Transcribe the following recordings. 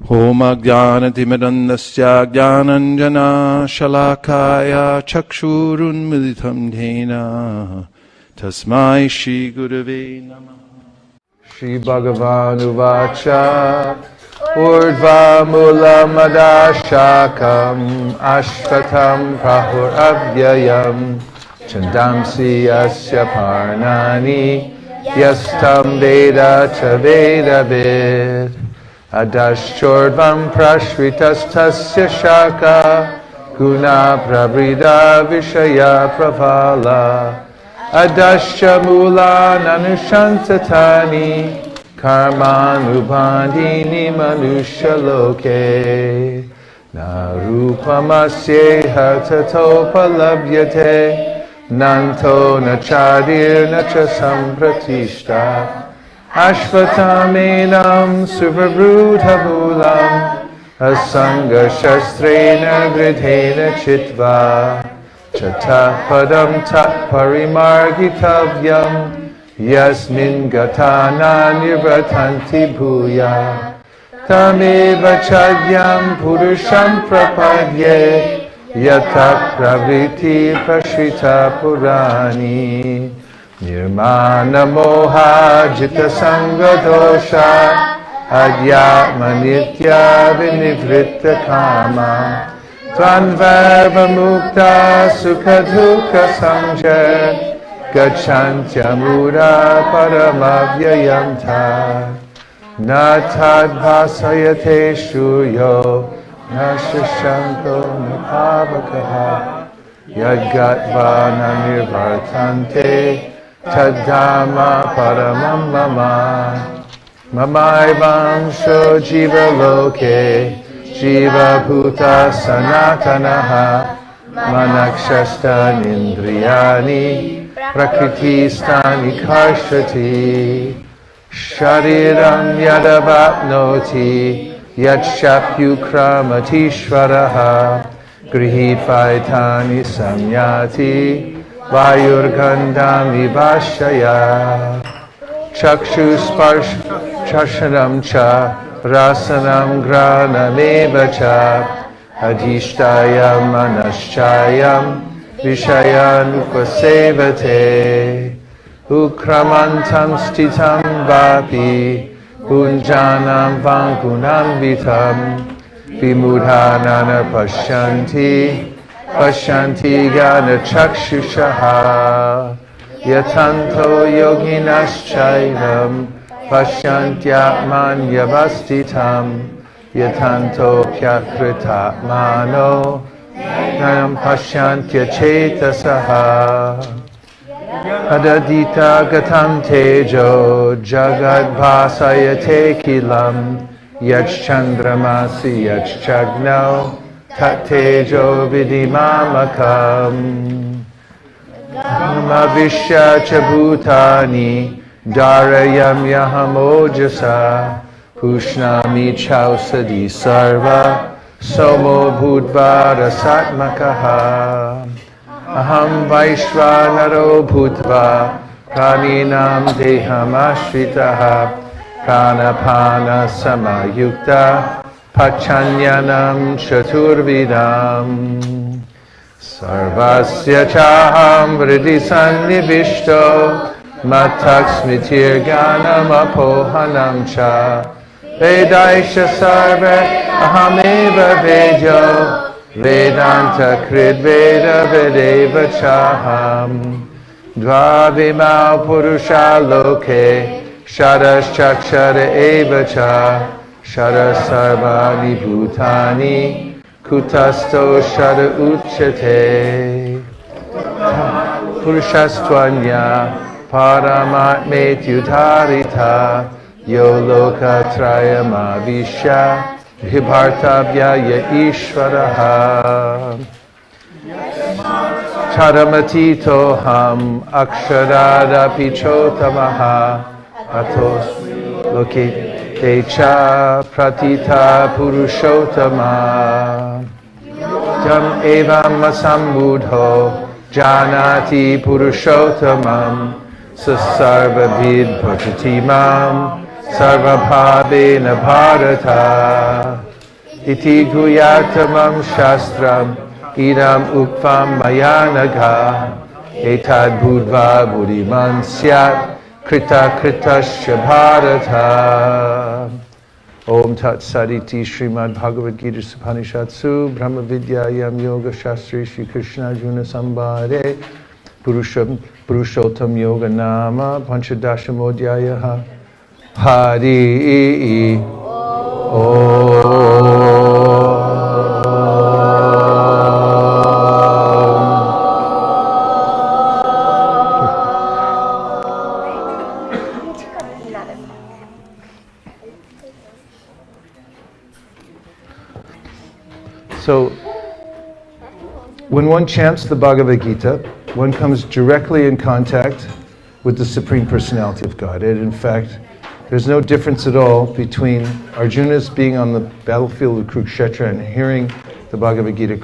Om Ajnanatimirandasya Jnananjana Shalakaya Chakshurunmilitam Dhena Tasmai Shri Gurave Namah. Shri Bhagavan Uvacha Urdhva Mula Madashakam Ashvatam Prahur Avyayam Chandamsi Yasya Parnani Yastam Veda Cha Veda Vid Adashchordvam Prashritas Tasya Shaka Guna Prabrida Vishaya Pravala Adascha Mula Nanushantatani Karmanubandini Manusha Loke Narupamasyeha Tatopalabhyate Nanto Nachadir Nacha Sampratishta Ashvatamenam Suvabrudhabulam Asanga Shastrena Gridhena Chitva Chatapadam Tat Parimargitavyam Yasmin Gatana Nirvatanti Bhuya Tameva Chadyam Purusham Prapadye Yatak Pravriti Prashrita Purani Nirmana Moha Jita Sangha Dosha Adhyatma Nitya Vinivritta Kama Tvanvarva Mukta Sukha Dukha Sangha Gachantya Mura Paramavyayamta Natad Bhasayate Shuyo Nashashanko Nipavakaha Yadgatva Nanirvartante Tadama Paramam Mama Mamaivam Sho Jiva Loke Jiva Bhuta Sanatanaha Manakshasta Nindriyani Prakriti Stani Karshati Shariram Yadavapnoti Yatshapyukramatishvaraha Grihitvaitani Samyati Vayurgandami Vashaya Chakshusparsh Chashanam Cha Rasanam Granameva Cha Adhishtayam Manaschayam Vishayanupasevate Ukramantam Stitam Vapi Punjanam Vangunam Vitam Vimudhanana Pashyanti Pashyanti Gana Chakshushaha Yatanto Yoginaschainam Pashyantyatman Yavastitam Yatanto Pyakritatmano Nam Pashyantya Chetasaha Adadita Gatam Tejo Jagad Bhasayate Kilam Yachchandramasi Yachchagnau Tattejo Vidimamakam Namavishya Chabhutani Darayam Yahamojasa Pushnami Chausadi Sarva Somo Bhudvara Satmakaha Aham Vaishvanaro Bhutva Praninam Deham Ashritaha Pranapana Samayukta Pachanyanam Chaturvidam Sarvasya Chaham Vriddhi Sannivishto Matak Smitir Ganam Apohanam Cha Vedaisha Sarva Ahameva Vejo Vedanta Krid Veda Vedeva Chaham Dvavimau Purusha Loke Shadas Chakshara Eva Cha Shara Sarvani Bhutani Kutasto Shara Uchate Purushastvanya Paramatme Tyutarita Yoloka Trayama Visha Vibhartabhya Ya Ishvaraha Charamatito Ham Aksharada Pichotamaha Atos Loki Techa Pratita Purushottama Jam Evam Masambudho Janati Purushottamam Sasarva Vid Pachatimam sarvabhavena bharata iti guyatamam shastram idam ukvam mayanagha etad budva buddhiman syat krita kritasya bharata. Om Tat Saditi Srimad Bhagavad Gita Upanishatsu Brahma Vidyayam Yoga Shastri Shri Krishna Arjuna Sambhade Purushottam Yoga Nama Panchadashamodhyayaha Hari Om. So, when one chants the Bhagavad Gita, one comes directly in contact with the Supreme Personality of Godhead. In fact, there's no difference at all between Arjuna's being on the battlefield of Kurukshetra and hearing the Bhagavad Gita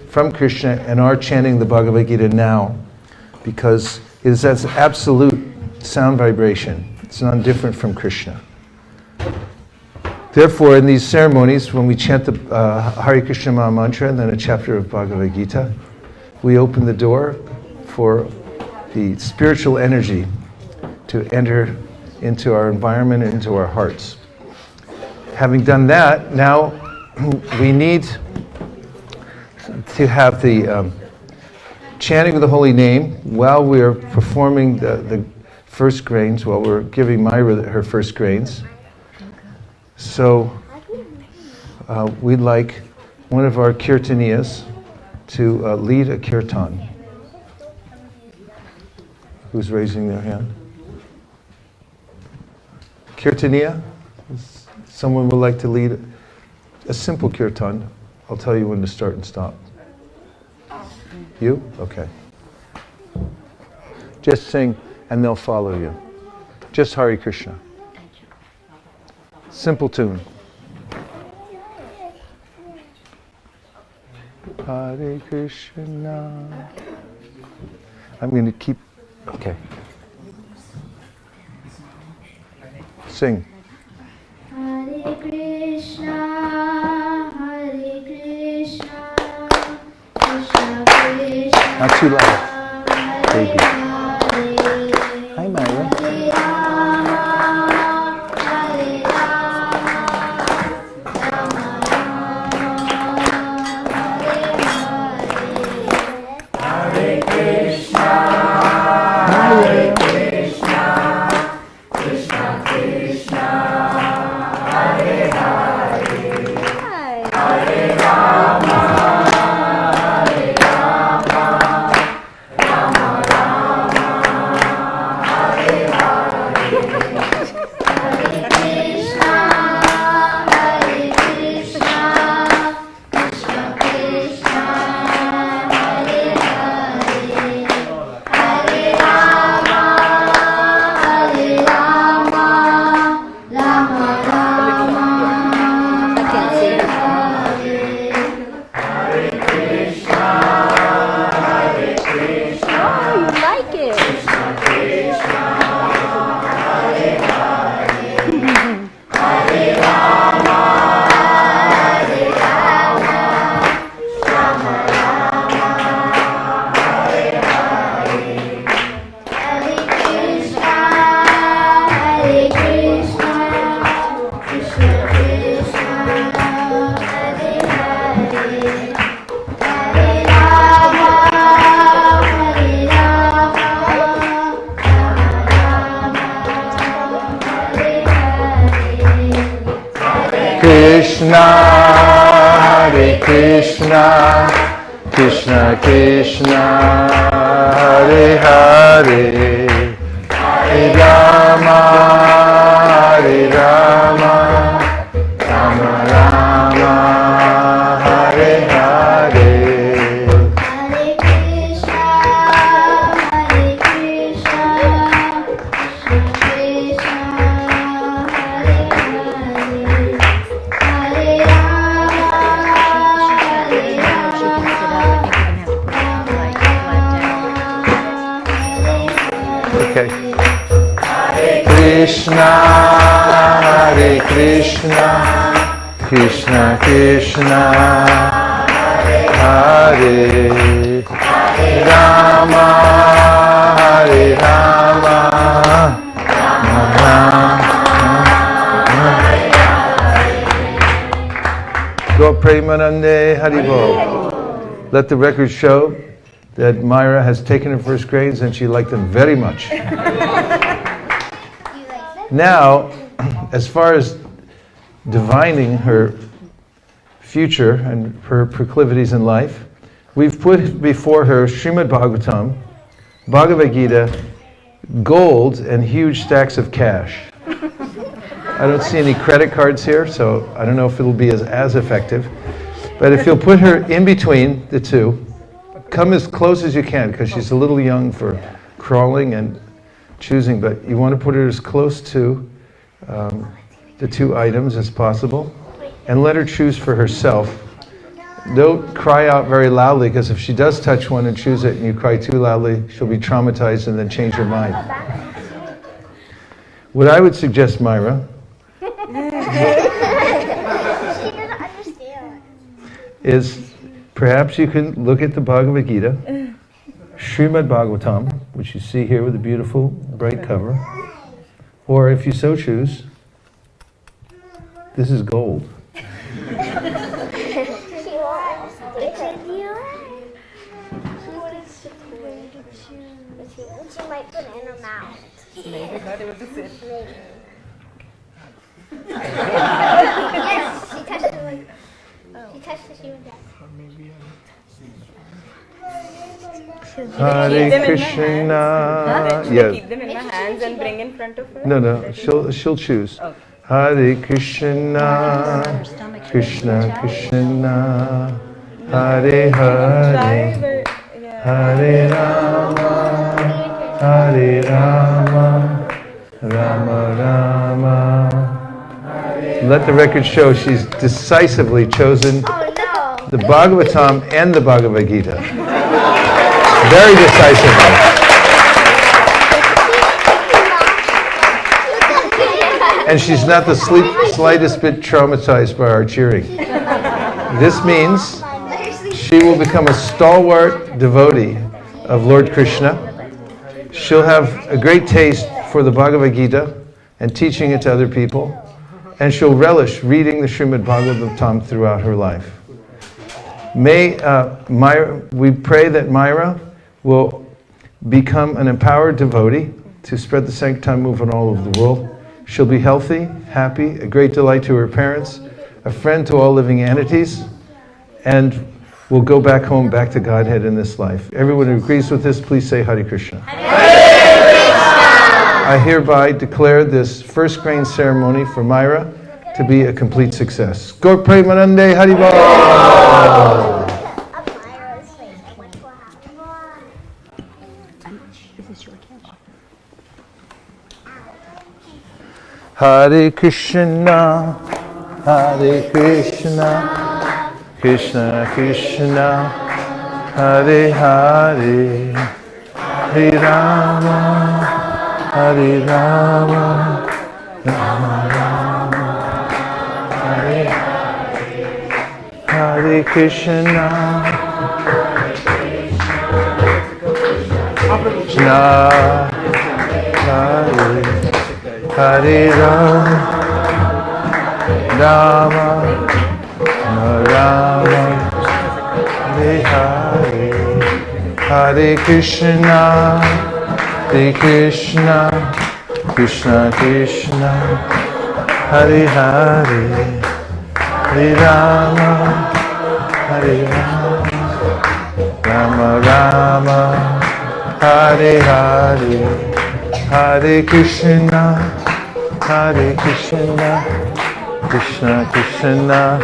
from Krishna and our chanting the Bhagavad Gita now, because it is as absolute sound vibration. It's non-different from Krishna. Therefore, in these ceremonies, when we chant the Hare Krishna Maha Mantra and then a chapter of Bhagavad Gita, we open the door for the spiritual energy to enter into our environment and into our hearts. Having done that, now we need to have the chanting of the holy name while we're performing the first grains, while we're giving Myra her first grains. So we'd like one of our kirtaniyas to lead a kirtan. Who's raising their hand? Kirtaniya? Someone would like to lead a simple kirtan. I'll tell you when to start and stop. You? Okay. Just sing and they'll follow you. Just Hare Krishna. Simple tune. Hare Krishna. I'm going to keep. Okay. Sing. Hare Krishna, Hare Krishna, Krishna Krishna. Not too loud. Hare Hare. Hi, Myra. Krishna, Hare Krishna, Krishna Krishna, Hare Hare, Hare Rama, Hare Rama, Rama Rama, Hare Hare. Hare Krishna, Hare Krishna, Krishna Krishna, Hare Hare, Hare Rama, Hare Rama, Okay. Krishna, Krishna Krishna Hare Rama Hare Rama Go Premanande Haribol. Let the record show that Myra has taken her first grades and she liked them very much. Now, as far as divining her future and her proclivities in life, we've put before her Srimad Bhagavatam, Bhagavad Gita, gold, and huge stacks of cash. I don't see any credit cards here, so I don't know if it'll be as effective. But if you'll put her in between the two, come as close as you can, because she's a little young for crawling and choosing, but you want to put her as close to the two items as possible, and let her choose for herself. Don't cry out very loudly, because if she does touch one and choose it and you cry too loudly, she'll be traumatized and then change her mind. What I would suggest, Myra, is perhaps you can look at the Bhagavad Gita, Srimad Bhagavatam, which you see here with a beautiful bright cover, or if you so choose, this is gold. She might put it in her mouth. Maybe not able to sit. Yes, she touched it. She touched it. She was dead. Hare Krishna. Yes. Keep them in my hands and bring in front of her. No. She'll choose. Okay. Hare Krishna, Krishna Krishna, Hare Hare, Hare Rama, Hare Rama, Rama Rama. Let the record show she's decisively chosen the Bhagavatam and the Bhagavad Gita. Very decisively. And she's not the slightest bit traumatized by our cheering. This means she will become a stalwart devotee of Lord Krishna. She'll have a great taste for the Bhagavad Gita and teaching it to other people. And she'll relish reading the Srimad Bhagavatam throughout her life. May we pray that Myra will become an empowered devotee to spread the Sankirtan movement all over the world. She'll be healthy, happy, a great delight to her parents, a friend to all living entities, and will go back home, back to Godhead in this life. Everyone who agrees with this, please say Hare Krishna. Hare Krishna. I hereby declare this first grain ceremony for Myra to be a complete success. Gaur Premanande Haribol. Hare Krishna, Hare Krishna, Krishna Krishna, Hare Hare, Hare Rama, Hare Rama, Rama Rama, Hare Hare, Hare Krishna, Krishna, Hare Hare Rama, Rama, Rama, Hare Hare, Hare Krishna, Hare Krishna, Krishna Krishna, Hare Hare, Hare Rama, Hare Rama, Rama Rama, Hare Hare, Hare Krishna, Hare Krishna, Krishna Krishna,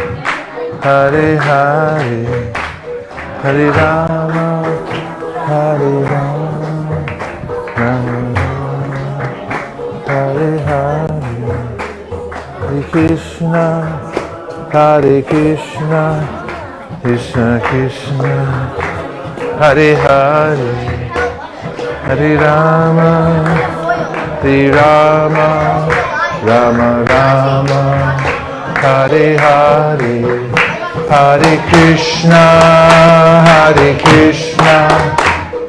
Hare Hare, Hare Rama, Hare Rama, Rama Rama, Hare Hare, Hare Krishna, Hare Krishna, Krishna Krishna, Hare Hare, Hare Rama, Hare Rama, Rama Rama, Hare Hare, Hare Krishna,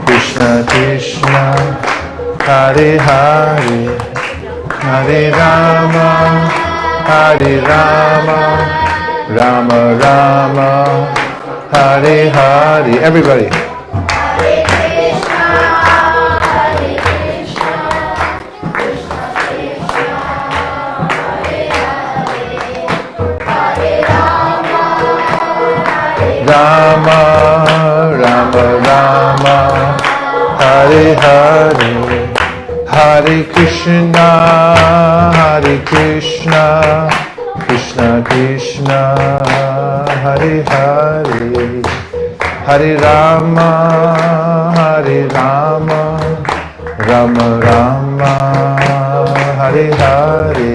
Krishna Krishna, Hare Hare, Hare Rama, Rama Rama, Hare Hare. Everybody. Rama, Rama, Rama, Hare Hare, Hare Krishna, Krishna Krishna, Hare Hare, Hare Rama, Rama Rama, Hare Hare.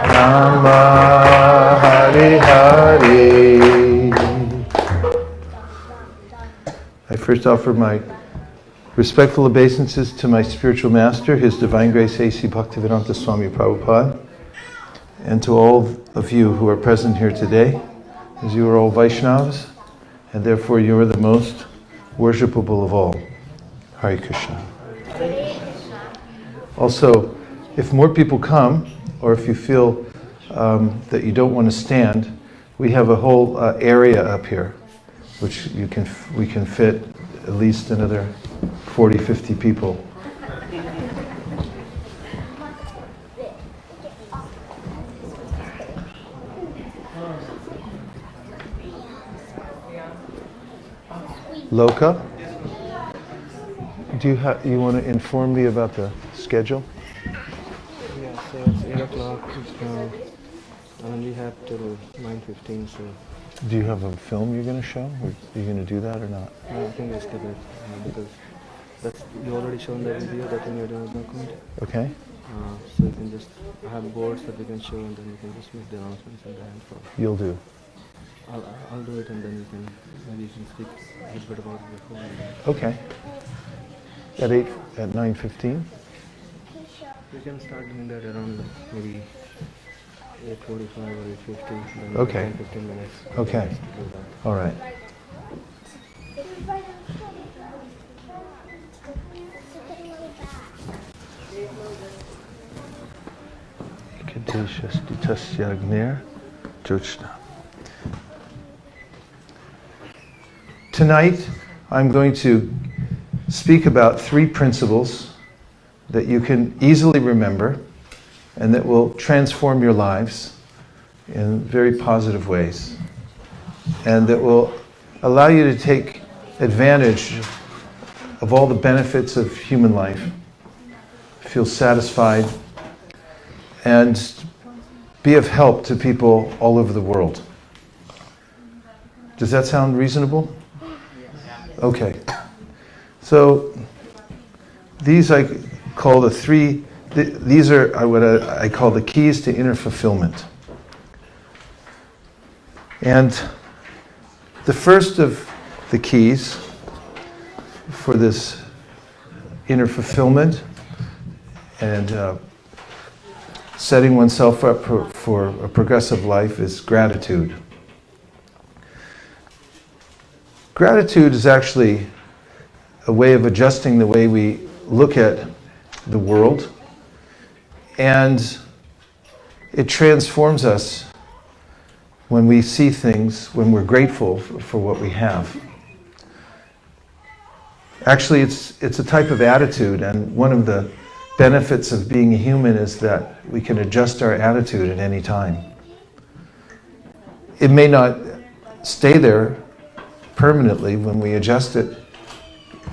Rama, Hare Hare. I first offer my respectful obeisances to my spiritual master, His Divine Grace A.C. Bhaktivedanta Swami Prabhupada, and to all of you who are present here today, as you are all Vaishnavas, and therefore you are the most worshipable of all. Hare Krishna. Also, if more people come, or if you feel that you don't want to stand, we have a whole area up here, which we can fit at least another 40, 50 people. Loka, you want to inform me about the schedule? Yeah, so it's 8 o'clock. I only have till 9:15, so... Do you have a film you're going to show? Or are you going to do that or not? No, I think I skip it, because you already shown that video that in your document. Okay. So you can just have boards that we can show, and then you can just make the announcements at the end. So You'll do. I'll do it, and then maybe you can speak a little bit about it before. Okay. At 9:15? We can start doing that around maybe 8:45 or 8:50. Then Okay. 10-15 minutes. Okay. To do that. All right. Tonight, I'm going to speak about 3 principles that you can easily remember and that will transform your lives in very positive ways, and that will allow you to take advantage of all the benefits of human life, feel satisfied, and be of help to people all over the world. Does that sound reasonable? Okay. So these I call the 3, these are what I call the keys to inner fulfillment. And the first of the keys for this inner fulfillment and setting oneself up for a progressive life is gratitude. Gratitude is actually a way of adjusting the way we look at the world, and it transforms us when we see things, when we're grateful for what we have. Actually, it's a type of attitude, and one of the benefits of being a human is that we can adjust our attitude at any time. It may not stay there permanently when we adjust it,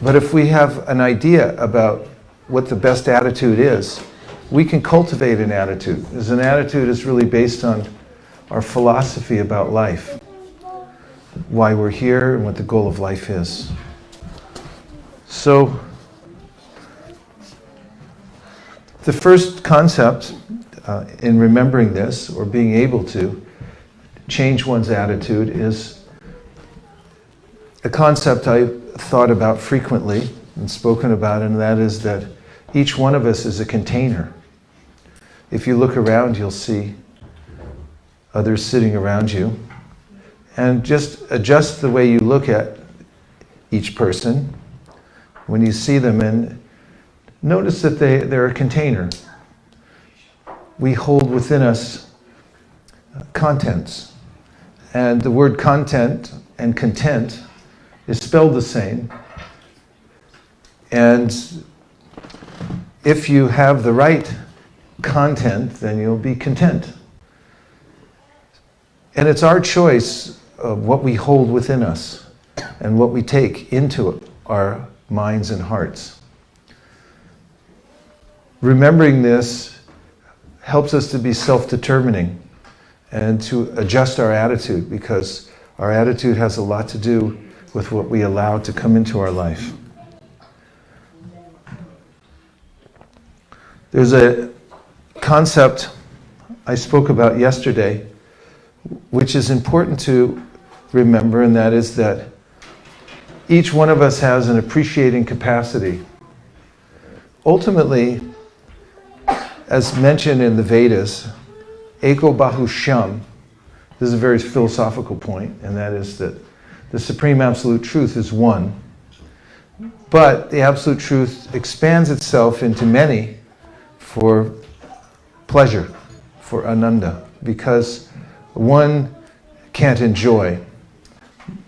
but if we have an idea about what the best attitude is, we can cultivate an attitude. As an attitude is really based on our philosophy about life, why we're here and what the goal of life is. So, the first concept in remembering this, or being able to, change one's attitude is a concept I thought about frequently and spoken about, and that is that each one of us is a container. If you look around, you'll see others sitting around you, and just adjust the way you look at each person when you see them, and notice that they're a container. We hold within us contents, and the word content and content is spelled the same. And if you have the right content, then you'll be content. And it's our choice of what we hold within us and what we take into our minds and hearts. Remembering this helps us to be self-determining and to adjust our attitude, because our attitude has a lot to do with what we allow to come into our life. There's a concept I spoke about yesterday, which is important to remember, and that is that each one of us has an appreciating capacity. Ultimately, as mentioned in the Vedas, Eko Bahushyam, this is a very philosophical point, and that is that the Supreme Absolute Truth is one, but the Absolute Truth expands itself into many for pleasure, for ananda, because one can't enjoy.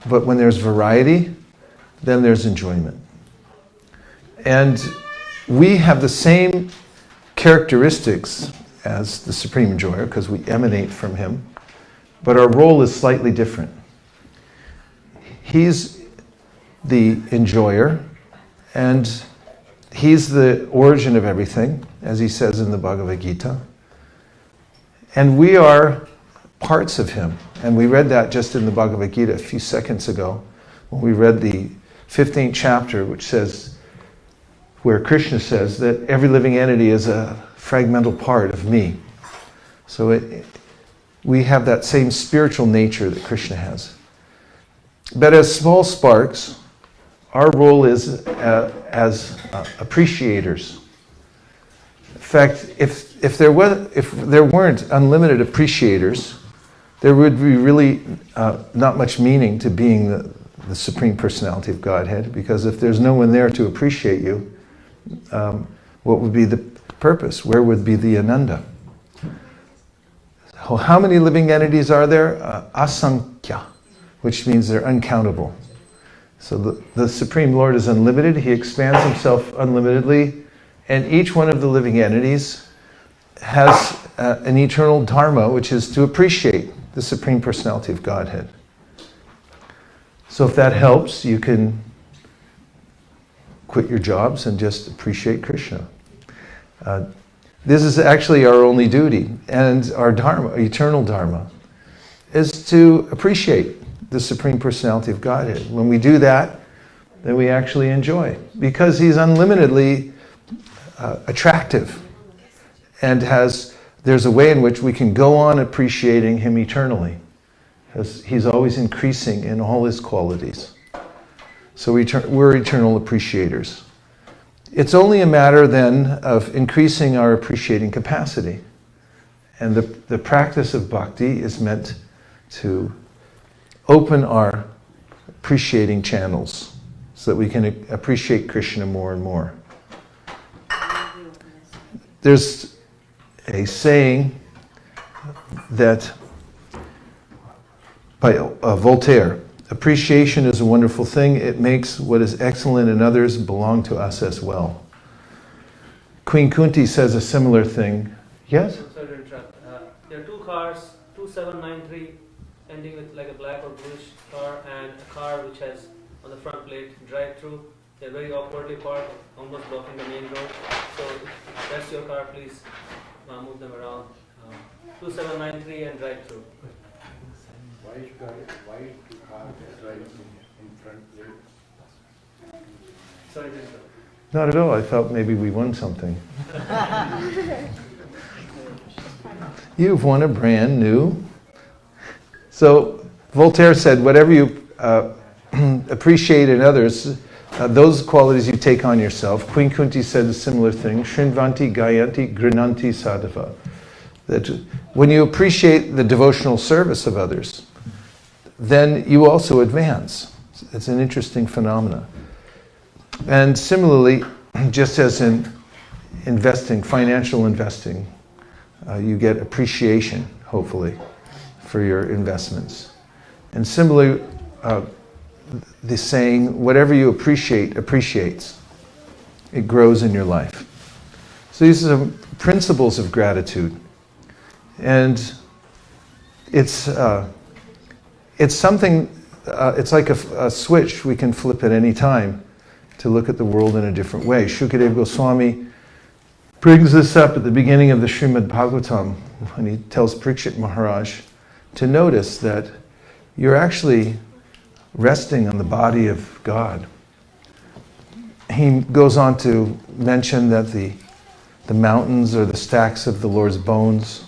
But when there's variety, then there's enjoyment. And we have the same characteristics as the Supreme Enjoyer, because we emanate from Him, but our role is slightly different. He's the enjoyer, and He's the origin of everything, as He says in the Bhagavad Gita. And we are parts of Him. And we read that just in the Bhagavad Gita a few seconds ago, when we read the 15th chapter, which says, where Krishna says that every living entity is a fragmental part of me. So we have that same spiritual nature that Krishna has. But as small sparks, our role is as appreciators. In fact, if there weren't unlimited appreciators, there would be really not much meaning to being the Supreme Personality of Godhead, because if there's no one there to appreciate you, what would be the purpose? Where would be the ananda? So how many living entities are there? Asankhya, which means they're uncountable. So the Supreme Lord is unlimited. He expands Himself unlimitedly, and each one of the living entities has an eternal dharma, which is to appreciate the Supreme Personality of Godhead. So if that helps, you can quit your jobs and just appreciate Krishna. This is actually our only duty, and our dharma, eternal dharma, is to appreciate the Supreme Personality of Godhead. When we do that, then we actually enjoy, because He's unlimitedly attractive, and there's a way in which we can go on appreciating Him eternally, because He's always increasing in all His qualities. So we're eternal appreciators. It's only a matter then of increasing our appreciating capacity. And the practice of bhakti is meant to open our appreciating channels so that we can appreciate Krishna more and more. There's a saying that by Voltaire, appreciation is a wonderful thing. It makes what is excellent in others belong to us as well. Queen Kunti says a similar thing. Yes? Sorry to interrupt. There are two cars, 2793, ending with like a black or bluish car, and a car which has on the front plate drive-through. They're very awkwardly parked, almost blocking the main road. So if that's your car, please move them around. 2793 and drive-through. Why do cars drive in front plate? Sorry to interrupt. Not at all. I thought maybe we won something. You've won a brand new So Voltaire said, whatever you appreciate in others, those qualities you take on yourself. Queen Kunti said a similar thing. Shrinvanti, Gayanti, Grinanti, Sadhava. That when you appreciate the devotional service of others, then you also advance. It's an interesting phenomenon. And similarly, just as in investing, financial investing, you get appreciation, hopefully, for your investments. And similarly, the saying, whatever you appreciate, appreciates. It grows in your life. So these are principles of gratitude. And it's something, it's like a switch we can flip at any time to look at the world in a different way. Shukadeva Goswami brings this up at the beginning of the Srimad Bhagavatam when he tells Parikshit Maharaj to notice that you're actually resting on the body of God. He goes on to mention that the mountains are the stacks of the Lord's bones,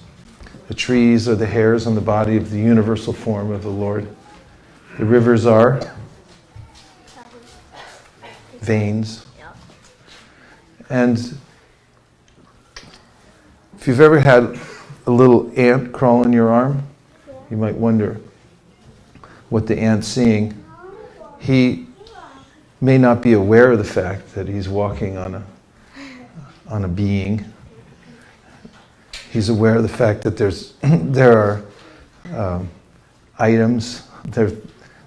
the trees are the hairs on the body of the universal form of the Lord, the rivers are veins. And if you've ever had a little ant crawl in your arm, you might wonder what the ant's seeing. He may not be aware of the fact that he's walking on a being. He's aware of the fact that there are items,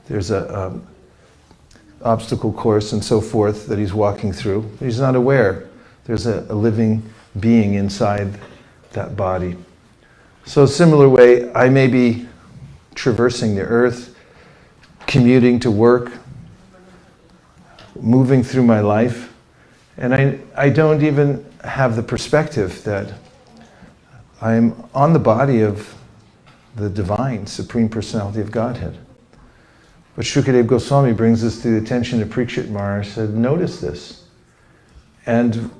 there's a obstacle course and so forth that he's walking through. He's not aware there's a living being inside that body. So similar way, I may be traversing the earth, commuting to work, moving through my life, and I don't even have the perspective that I'm on the body of the divine, Supreme Personality of Godhead. But Shukadeva Goswami brings this to the attention of Parikshit Maharaj, said, notice this. And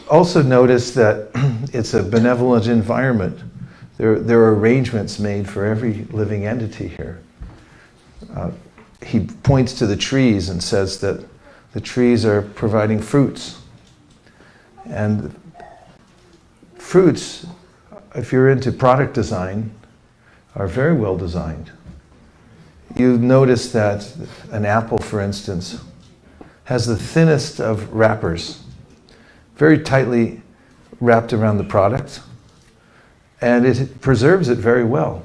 also notice that it's a benevolent environment. There are arrangements made for every living entity here. He points to the trees and says that the trees are providing fruits. And fruits, if you're into product design, are very well designed. You notice that an apple, for instance, has the thinnest of wrappers, very tightly wrapped around the product, and it preserves it very well.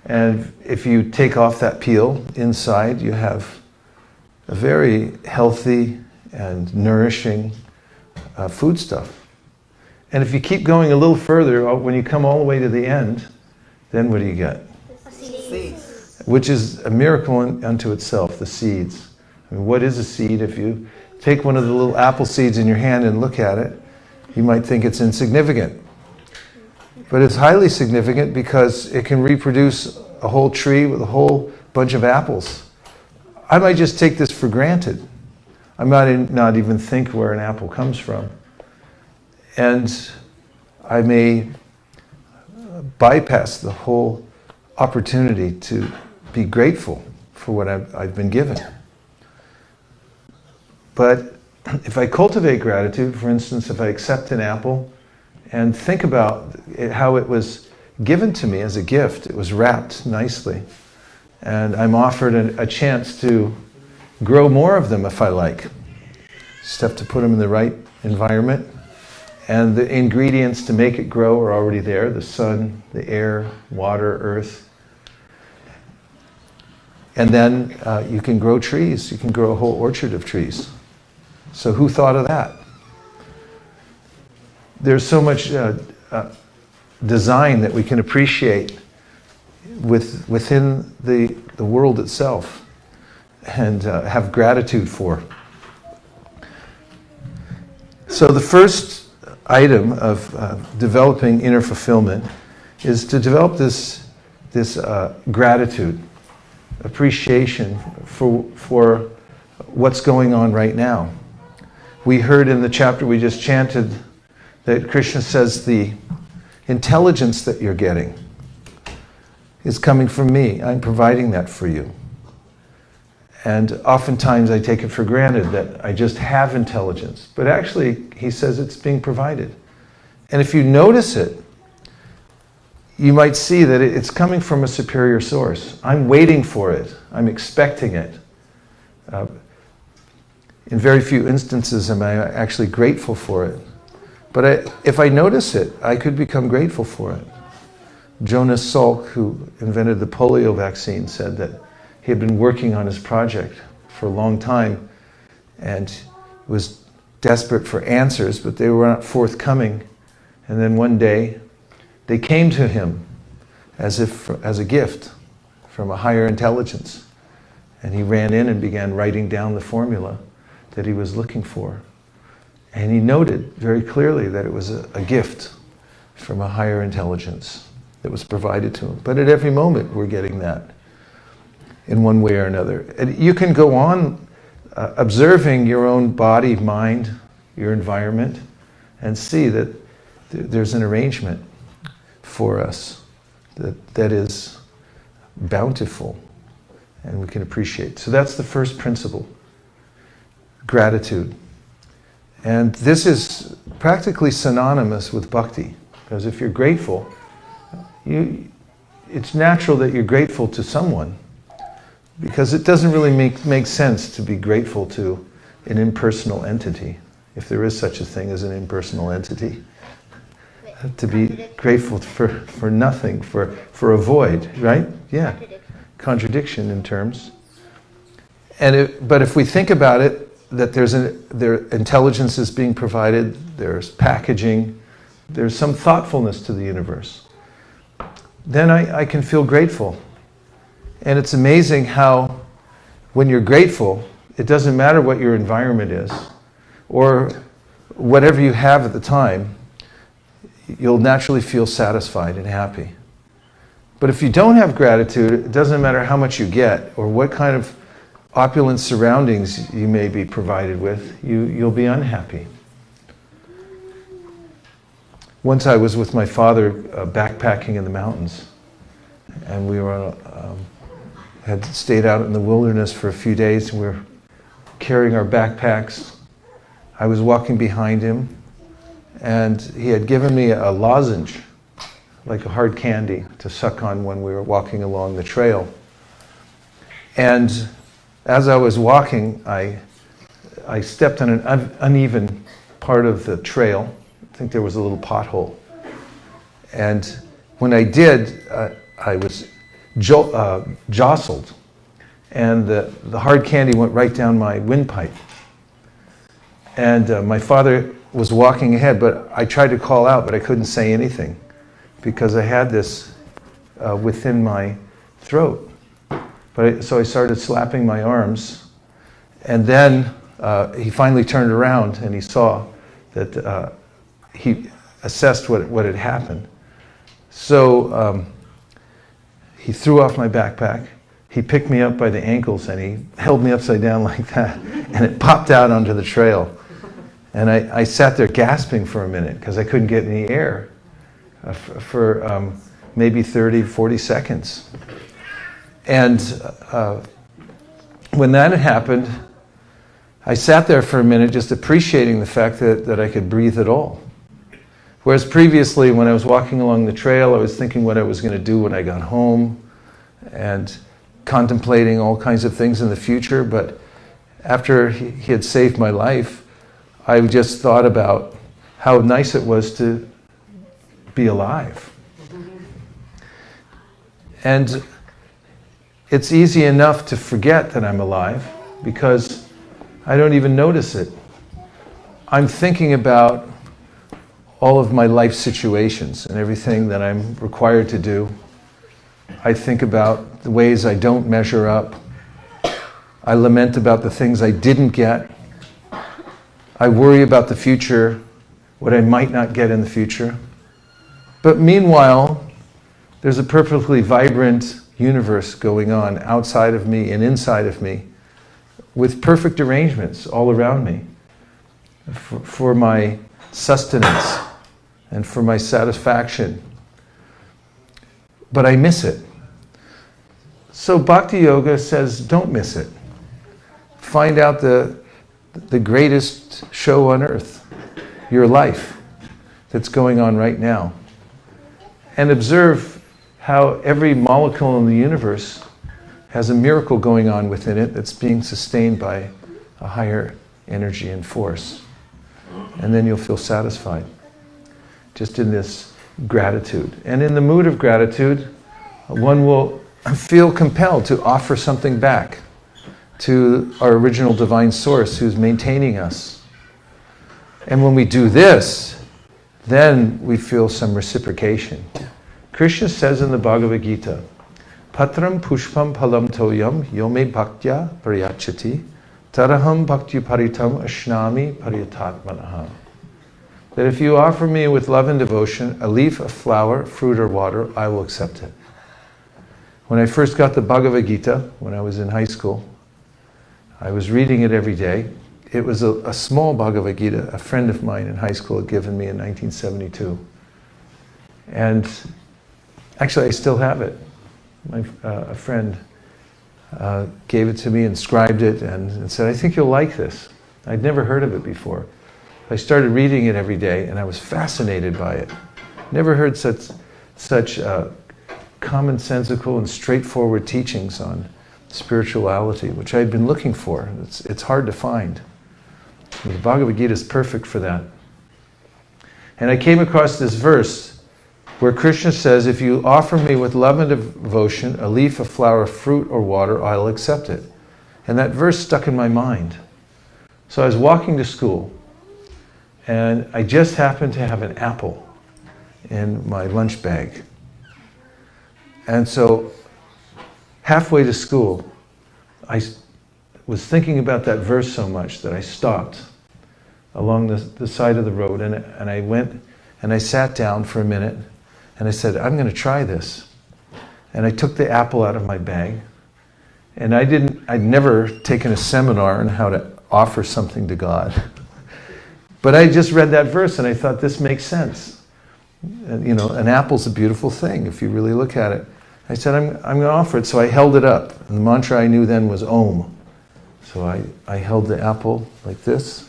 And if you take off that peel, inside you have a very healthy and nourishing foodstuff. And if you keep going a little further, when you come all the way to the end, then what do you get? Which is a miracle unto itself, the seeds. I mean, what is a seed? If you take one of the little apple seeds in your hand and look at it, you might think it's insignificant. But it's highly significant because it can reproduce a whole tree with a whole bunch of apples. I might just take this for granted. I might not even think where an apple comes from. And I may bypass the whole opportunity to be grateful for what I've been given. But if I cultivate gratitude, for instance, if I accept an apple and think about how it was given to me as a gift, it was wrapped nicely, and I'm offered a chance to grow more of them if I like. Just have to put them in the right environment, and the ingredients to make it grow are already there: the sun, the air, water, earth. And then you can grow trees. You can grow a whole orchard of trees. So who thought of that? There's so much design that we can appreciate within the world itself and have gratitude for. So the first item of developing inner fulfillment is to develop this gratitude, appreciation for what's going on right now. We heard in the chapter we just chanted that Krishna says the intelligence that you're getting, is coming from me. I'm providing that for you. And oftentimes I take it for granted that I just have intelligence. But actually, he says it's being provided. And if you notice it, you might see that it's coming from a superior source. I'm waiting for it. I'm expecting it. In very few instances am I actually grateful for it. But if I notice it, I could become grateful for it. Jonas Salk, who invented the polio vaccine, said that he had been working on his project for a long time and was desperate for answers, but they were not forthcoming. And then one day, they came to him as a gift from a higher intelligence. And he ran in and began writing down the formula that he was looking for. And he noted very clearly that it was a gift from a higher intelligence that was provided to him. But at every moment, we're getting that in one way or another. And you can go on observing your own body, mind, your environment, and see that there's an arrangement for us that is bountiful and we can appreciate. So that's the first principle, gratitude. And this is practically synonymous with bhakti, because if you're grateful, it's natural that you're grateful to someone, because it doesn't really make sense to be grateful to an impersonal entity, if there is such a thing as an impersonal entity. To be grateful for nothing, for a void, right? Yeah. Contradiction in terms. But if we think about it, that their intelligence is being provided, there's packaging, there's some thoughtfulness to the universe, then I can feel grateful. And it's amazing how when you're grateful, it doesn't matter what your environment is or whatever you have at the time, you'll naturally feel satisfied and happy. But if you don't have gratitude, it doesn't matter how much you get or what kind of opulent surroundings you may be provided with, you'll be unhappy. Once I was with my father backpacking in the mountains, and we were had stayed out in the wilderness for a few days, and we were carrying our backpacks. I was walking behind him, and he had given me a lozenge, like a hard candy, to suck on when we were walking along the trail. And as I was walking, I stepped on an uneven part of the trail. I think there was a little pothole. And when I did, I was jostled. And the hard candy went right down my windpipe. And my father was walking ahead, but I tried to call out, but I couldn't say anything because I had this within my throat. So I started slapping my arms, and then he finally turned around and he saw that he assessed what had happened. So he threw off my backpack, he picked me up by the ankles and he held me upside down like that, and it popped out onto the trail. And I sat there gasping for a minute because I couldn't get any air for maybe 30, 40 seconds. And when that had happened, I sat there for a minute just appreciating the fact that I could breathe at all. Whereas previously, when I was walking along the trail, I was thinking what I was going to do when I got home and contemplating all kinds of things in the future. But after he had saved my life, I just thought about how nice it was to be alive. And it's easy enough to forget that I'm alive because I don't even notice it. I'm thinking about all of my life situations and everything that I'm required to do. I think about the ways I don't measure up. I lament about the things I didn't get. I worry about the future, what I might not get in the future. But meanwhile, there's a perfectly vibrant universe going on outside of me and inside of me with perfect arrangements all around me for my sustenance and for my satisfaction. But I miss it So Bhakti Yoga says, don't miss it. Find out the greatest show on earth, your life, that's going on right now. And observe how every molecule in the universe has a miracle going on within it that's being sustained by a higher energy and force. And then you'll feel satisfied, just in this gratitude. And in the mood of gratitude, one will feel compelled to offer something back to our original divine source who's maintaining us. And when we do this, then we feel some reciprocation. Krishna says in the Bhagavad Gita, Patram pushpam phalam toyam yome bhaktya pariyachati taraham bhakti paritam ashnami pariyatatmanaha. That if you offer me with love and devotion a leaf, a flower, fruit or water, I will accept it. When I first got the Bhagavad Gita, when I was in high school, I was reading it every day. It was a small Bhagavad Gita a friend of mine in high school had given me in 1972. And actually I still have it. A friend gave it to me, inscribed it, and said, I think you'll like this. I'd never heard of it before. I started reading it every day and I was fascinated by it. Never heard such commonsensical and straightforward teachings on spirituality, which I had been looking for. It's hard to find. The Bhagavad Gita is perfect for that. And I came across this verse where Krishna says, if you offer me with love and devotion a leaf, a flower, fruit, or water, I'll accept it. And that verse stuck in my mind. So I was walking to school, and I just happened to have an apple in my lunch bag. And so, halfway to school, I was thinking about that verse so much that I stopped along the side of the road, and I went and I sat down for a minute, and I said, I'm going to try this. And I took the apple out of my bag, and I'd never taken a seminar on how to offer something to God. But I just read that verse and I thought, this makes sense. And, you know, an apple's a beautiful thing if you really look at it. I said, I'm going to offer it. So I held it up. And the mantra I knew then was Om. So I held the apple like this,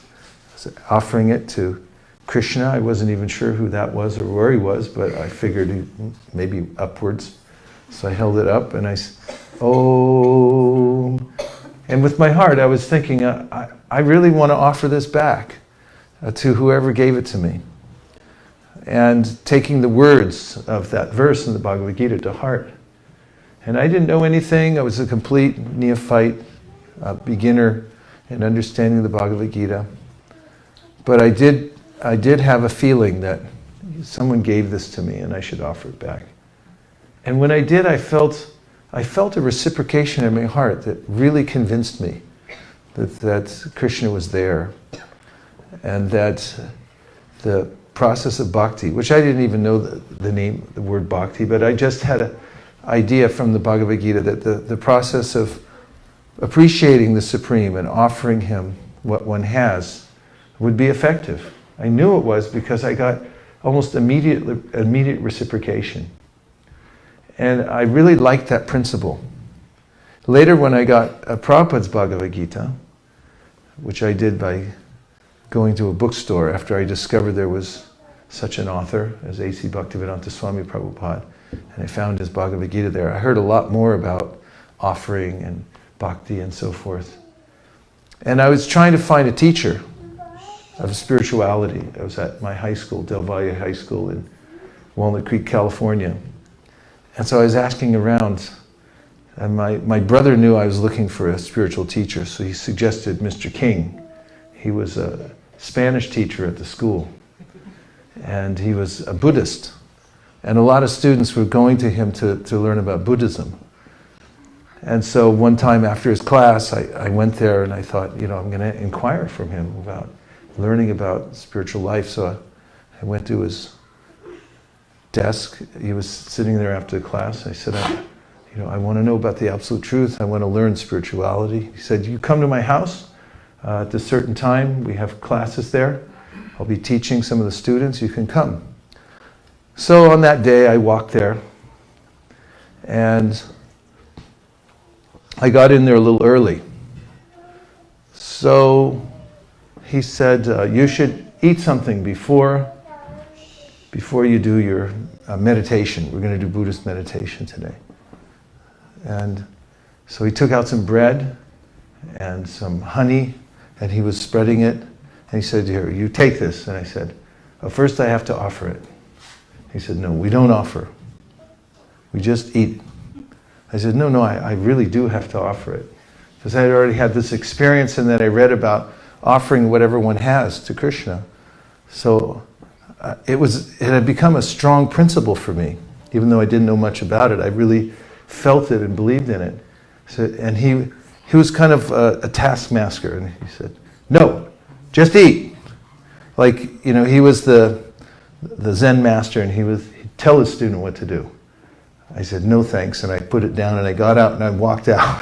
offering it to Krishna. I wasn't even sure who that was or where he was, but I figured he maybe upwards. So I held it up and I said, Om. And with my heart I was thinking, I really want to offer this back to whoever gave it to me. And taking the words of that verse in the Bhagavad Gita to heart. And I didn't know anything. I was a complete neophyte, beginner in understanding the Bhagavad Gita. But I did have a feeling that someone gave this to me and I should offer it back. And when I did, I felt a reciprocation in my heart that really convinced me that Krishna was there. And that the process of bhakti, which I didn't even know the word bhakti, but I just had an idea from the Bhagavad Gita that the process of appreciating the Supreme and offering Him what one has would be effective. I knew it was because I got almost immediate reciprocation. And I really liked that principle. Later when I got Prabhupada's Bhagavad Gita, which I did by going to a bookstore after I discovered there was such an author as A.C. Bhaktivedanta Swami Prabhupada, and I found his Bhagavad Gita there. I heard a lot more about offering and bhakti and so forth. And I was trying to find a teacher of spirituality. I was at my high school, Del Valle High School in Walnut Creek, California. And so I was asking around, and my brother knew I was looking for a spiritual teacher, so he suggested Mr. King. He was a Spanish teacher at the school, and he was a Buddhist. And a lot of students were going to him to learn about Buddhism. And so one time after his class, I went there and I thought, I'm going to inquire from him about learning about spiritual life. So I went to his desk. He was sitting there after the class. I said, I want to know about the absolute truth. I want to learn spirituality. He said, you come to my house at a certain time. We have classes there. I'll be teaching some of the students. You can come. So on that day, I walked there, and I got in there a little early. So he said, you should eat something before you do your meditation. We're going to do Buddhist meditation today. And so he took out some bread and some honey, and he was spreading it. And he said, here, you take this. And I said, first I have to offer it. He said, no, we don't offer. We just eat. I said, no, I really do have to offer it. Because I had already had this experience and that I read about offering whatever one has to Krishna. So it had become a strong principle for me. Even though I didn't know much about it, I really felt it and believed in it. So, and he was kind of a taskmaster, and he said, no, just eat. Like, he was the Zen master, and he'd tell his student what to do. I said, no thanks, and I put it down, and I got out and I walked out.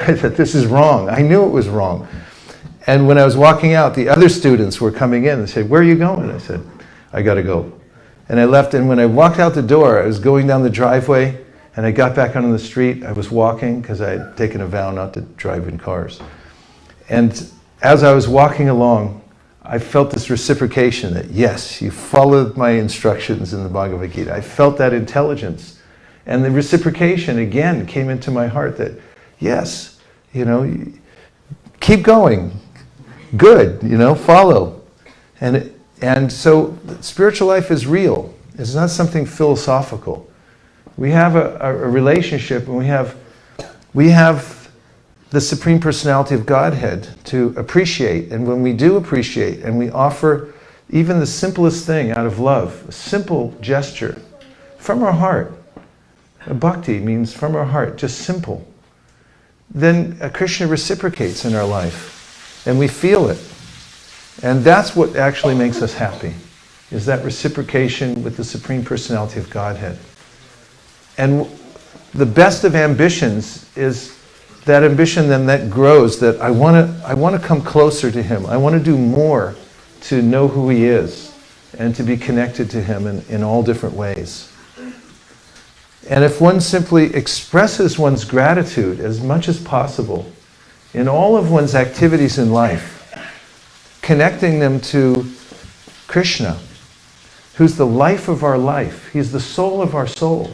I said, this is wrong. I knew it was wrong. And when I was walking out, the other students were coming in and said, where are you going? I said, I got to go. And I left, and when I walked out the door, I was going down the driveway, and I got back onto the street. I was walking, because I had taken a vow not to drive in cars. And as I was walking along, I felt this reciprocation that, yes, you followed my instructions in the Bhagavad Gita. I felt that intelligence. And the reciprocation, again, came into my heart that, yes, keep going. Good, follow. And so spiritual life is real. It's not something philosophical. We have a relationship, and we have the Supreme Personality of Godhead to appreciate. And when we do appreciate and we offer even the simplest thing out of love, a simple gesture from our heart, bhakti means from our heart, just simple, then Krishna reciprocates in our life, and we feel it. And that's what actually makes us happy, is that reciprocation with the Supreme Personality of Godhead. And the best of ambitions is that ambition then that grows, that I want to come closer to Him. I want to do more to know who He is and to be connected to Him in all different ways. And if one simply expresses one's gratitude as much as possible in all of one's activities in life, connecting them to Krishna, who's the life of our life. He's the soul of our soul.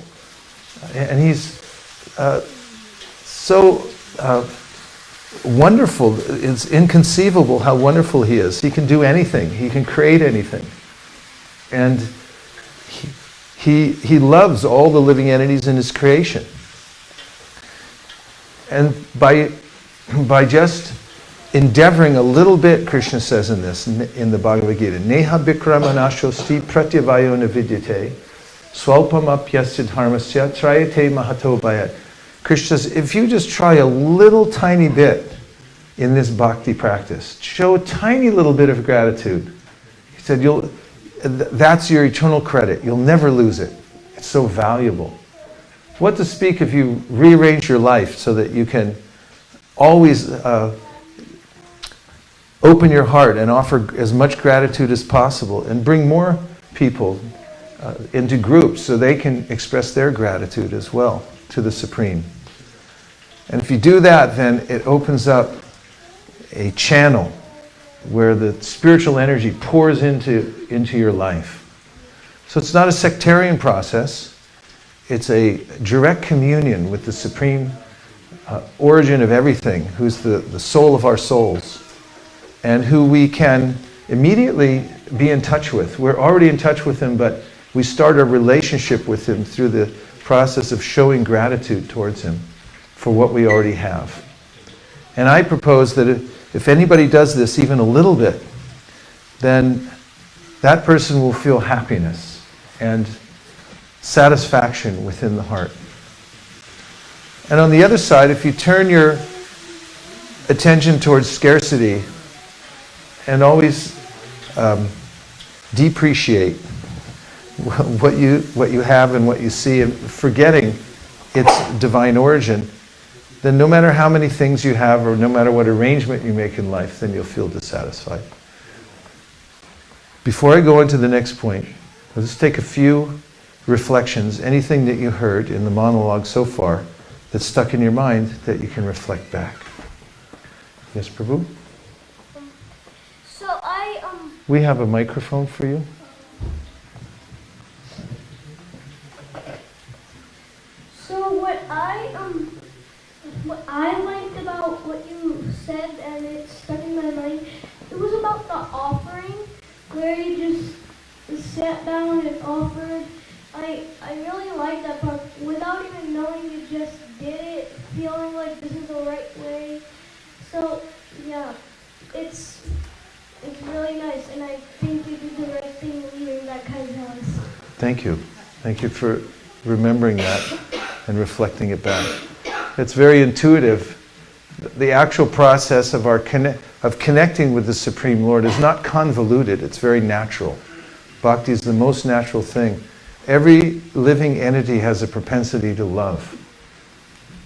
And He's so wonderful. It's inconceivable how wonderful He is. He can do anything. He can create anything. And He loves all the living entities in His creation. And by just endeavoring a little bit, Krishna says in this, in the Bhagavad Gita, Neha bikramanashosti pratyavayo navidyate swalpam apyasya dharmasya trayate mahato bayat. Krishna says, if you just try a little tiny bit in this bhakti practice, show a tiny little bit of gratitude, he said, that's your eternal credit. You'll never lose it. It's so valuable. What to speak if you rearrange your life so that you can always open your heart and offer as much gratitude as possible and bring more people into groups so they can express their gratitude as well to the Supreme. And if you do that, then it opens up a channel where the spiritual energy pours into your life. So it's not a sectarian process. It's a direct communion with the Supreme origin of everything, who's the soul of our souls, and who we can immediately be in touch with. We're already in touch with Him, but we start a relationship with Him through the process of showing gratitude towards Him for what we already have. And I propose that if anybody does this even a little bit, then that person will feel happiness and satisfaction within the heart. And on the other side, if you turn your attention towards scarcity and always depreciate what you have and what you see, and forgetting its divine origin, then no matter how many things you have or no matter what arrangement you make in life, then you'll feel dissatisfied. Before I go on to the next point, let's take a few reflections, anything that you heard in the monologue so far that's stuck in your mind that you can reflect back. Yes, Prabhu? So I We have a microphone for you. So what I liked about what you said, and it stuck in my mind, it was about the offering, where you just sat down and offered. I really liked that part. Without even knowing, you just did it, feeling like this is the right way. So yeah, it's really nice, and I think you did the right thing leaving that kind of house. Thank you. Thank you for remembering that and reflecting it back. It's very intuitive. The actual process of of connecting with the Supreme Lord is not convoluted. It's very natural. Bhakti is the most natural thing. Every living entity has a propensity to love.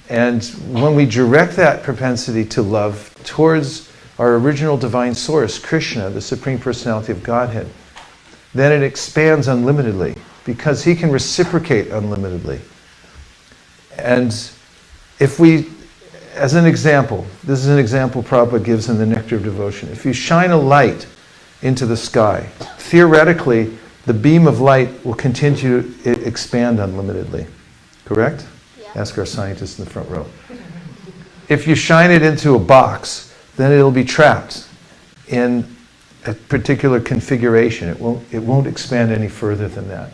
And when we direct that propensity to love towards our original divine source, Krishna, the Supreme Personality of Godhead, then it expands unlimitedly because he can reciprocate unlimitedly. And if we, as an example, this is an example Prabhupada gives in the Nectar of Devotion. If you shine a light into the sky, theoretically, the beam of light will continue to expand unlimitedly. Correct? Yeah. Ask our scientists in the front row. If you shine it into a box, then it'll be trapped in a particular configuration. It won't expand any further than that.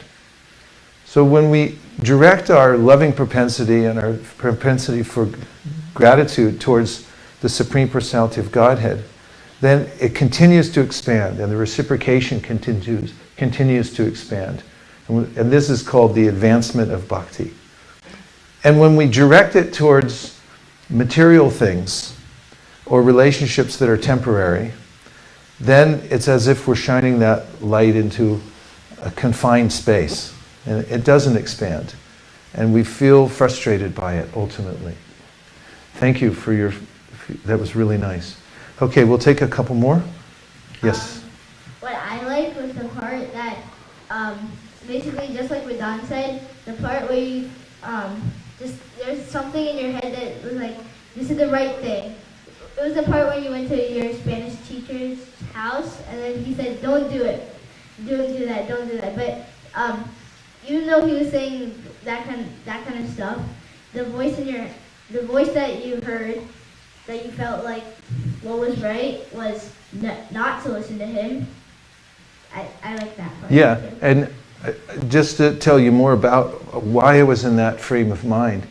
So when we direct our loving propensity and our propensity for gratitude towards the Supreme Personality of Godhead, then it continues to expand and the reciprocation continues to expand. And this is called the advancement of bhakti. And when we direct it towards material things or relationships that are temporary, then it's as if we're shining that light into a confined space. And it doesn't expand. And we feel frustrated by it, ultimately. Thank you for that was really nice. Okay, we'll take a couple more. Yes? What I liked was the part that, basically just like what Don said, the part where you, there's something in your head that was like, this is the right thing. It was the part where you went to your Spanish teacher's house, and then he said, don't do it. Don't do that, don't do that. But, even though he was saying that kind of stuff, the voice that you heard, that you felt like what was right was not to listen to him. I like that part. Yeah, and just to tell you more about why I was in that frame of mind.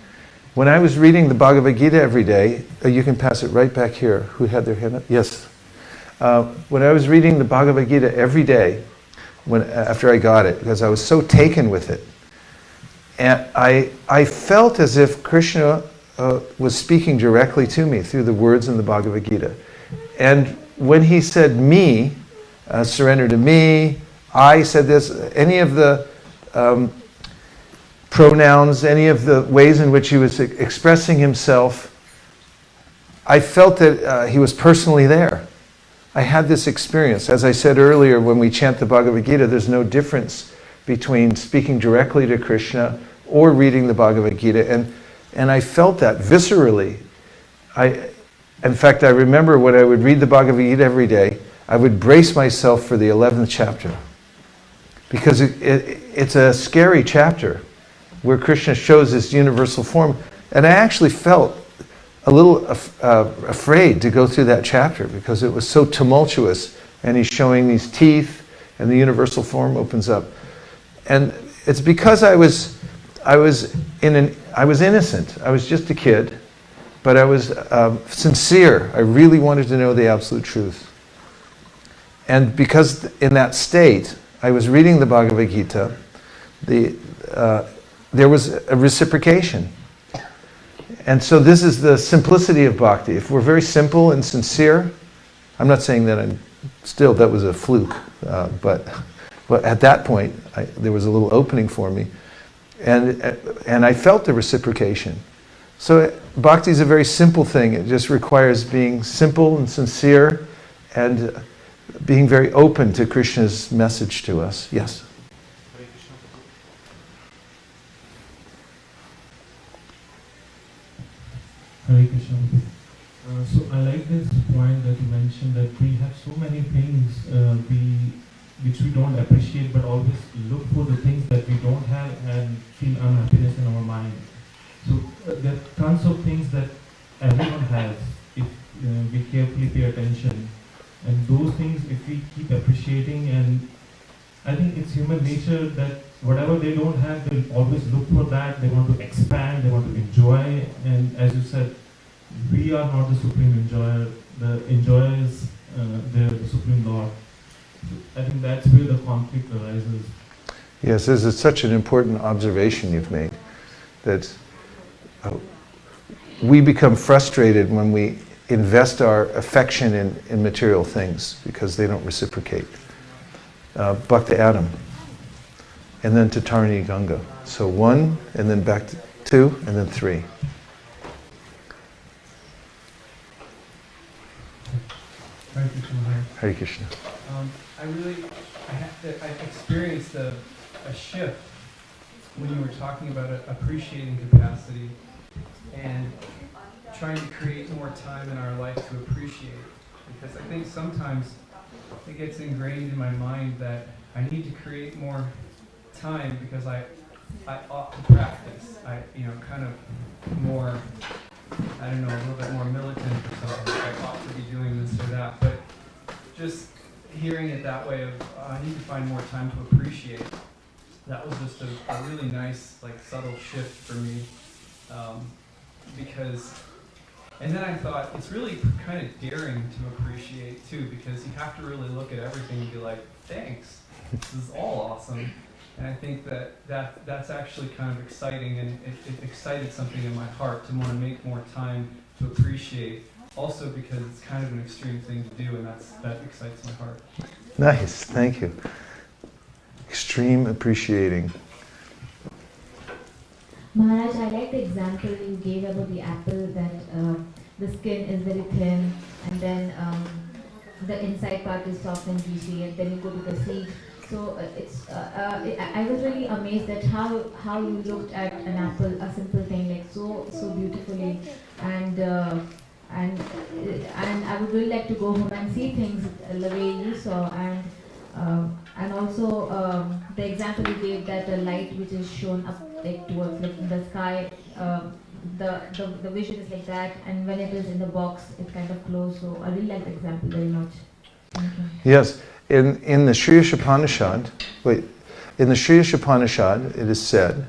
When I was reading the Bhagavad Gita every day, you can pass it right back here. Who had their hand up? Yes. When I was reading the Bhagavad Gita every day, after I got it, because I was so taken with it. And I felt as if Krishna was speaking directly to me through the words in the Bhagavad Gita. And when he said me, surrender to me, I said this, any of the pronouns, any of the ways in which he was expressing himself, I felt that he was personally there. I had this experience. As I said earlier, when we chant the Bhagavad Gita, there's no difference between speaking directly to Krishna or reading the Bhagavad Gita. And I felt that viscerally. In fact, I remember when I would read the Bhagavad Gita every day, I would brace myself for the 11th chapter. Because it's a scary chapter where Krishna shows his universal form. And I actually felt a little afraid to go through that chapter because it was so tumultuous, and he's showing these teeth and the universal form opens up. And it's because I was innocent. I was just a kid, but I was sincere. I really wanted to know the absolute truth. And because in that state, I was reading the Bhagavad Gita, there was a reciprocation. And so this is the simplicity of bhakti. If we're very simple and sincere, I'm not saying that that was a fluke, but at that point, there was a little opening for me. And I felt the reciprocation. So bhakti is a very simple thing. It just requires being simple and sincere and being very open to Krishna's message to us. Yes? Hare Krishna. So I like this point that you mentioned that we have so many things which we don't appreciate, but always look for the things that we don't have and feel unhappiness in our mind. So there are tons of things that everyone has if we carefully pay attention. And those things, if we keep appreciating, and I think it's human nature that whatever they don't have, they'll always look for that. They want to expand, they want to enjoy. And as you said, we are not the supreme enjoyer. The enjoyer is the supreme Lord. So I think that's where the conflict arises. Yes, this is such an important observation you've made, that we become frustrated when we invest our affection in material things because they don't reciprocate. Bhakti Adam, and then to Tarni Ganga. So 1, and then back to 2, and then 3. Hare Krishna. Hare Krishna. I experienced a shift when you were talking about appreciating capacity and trying to create more time in our life to appreciate. Because I think sometimes it gets ingrained in my mind that I need to create more time because I ought to practice. Kind of more, I don't know, a little bit more militant or something. I ought to be doing this or that. But just hearing it that way of, I need to find more time to appreciate. That was just a really nice, subtle shift for me. And then I thought, it's really kind of daring to appreciate too, because you have to really look at everything and be like, thanks, this is all awesome. And I think that's actually kind of exciting, and it excited something in my heart to want to make more time to appreciate. Also because it's kind of an extreme thing to do, and that excites my heart. Nice, thank you. Extreme appreciating. Maharaj, I like the example you gave about the apple, that the skin is very thin, and then the inside part is soft and juicy, and then you go to the seed. So I was really amazed at how you looked at an apple, a simple thing, so beautifully, and I would really like to go home and see things the way you saw, and also the example you gave, that the light which is shown up towards the sky, the vision is like that, and when it is in the box, it's kind of close. So I really like the example very much. Thank you. Yes, in the Shriyas Upanishad, it is said,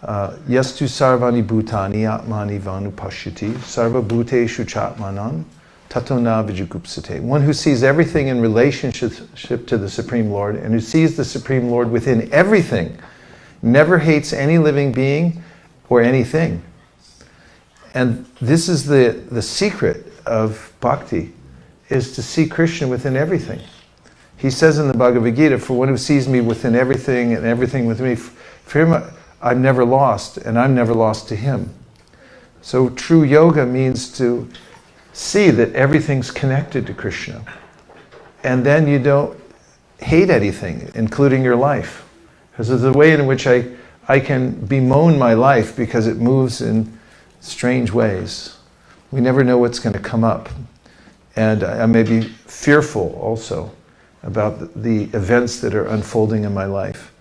Yastu sarvani bhutani atmani vanupashyati sarva bhuteshu chatmanan tato na vijagupsate. One who sees everything in relationship to the Supreme Lord, and who sees the Supreme Lord within everything, never hates any living being or anything. And this is the secret of bhakti, is to see Krishna within everything. He says in the Bhagavad Gita, for one who sees me within everything and everything with me, for him I'm never lost, and I'm never lost to him. So true yoga means to see that everything's connected to Krishna. And then you don't hate anything, including your life. Because there's a way in which I can bemoan my life because it moves in strange ways. We never know what's going to come up. And I may be fearful also about the events that are unfolding in my life.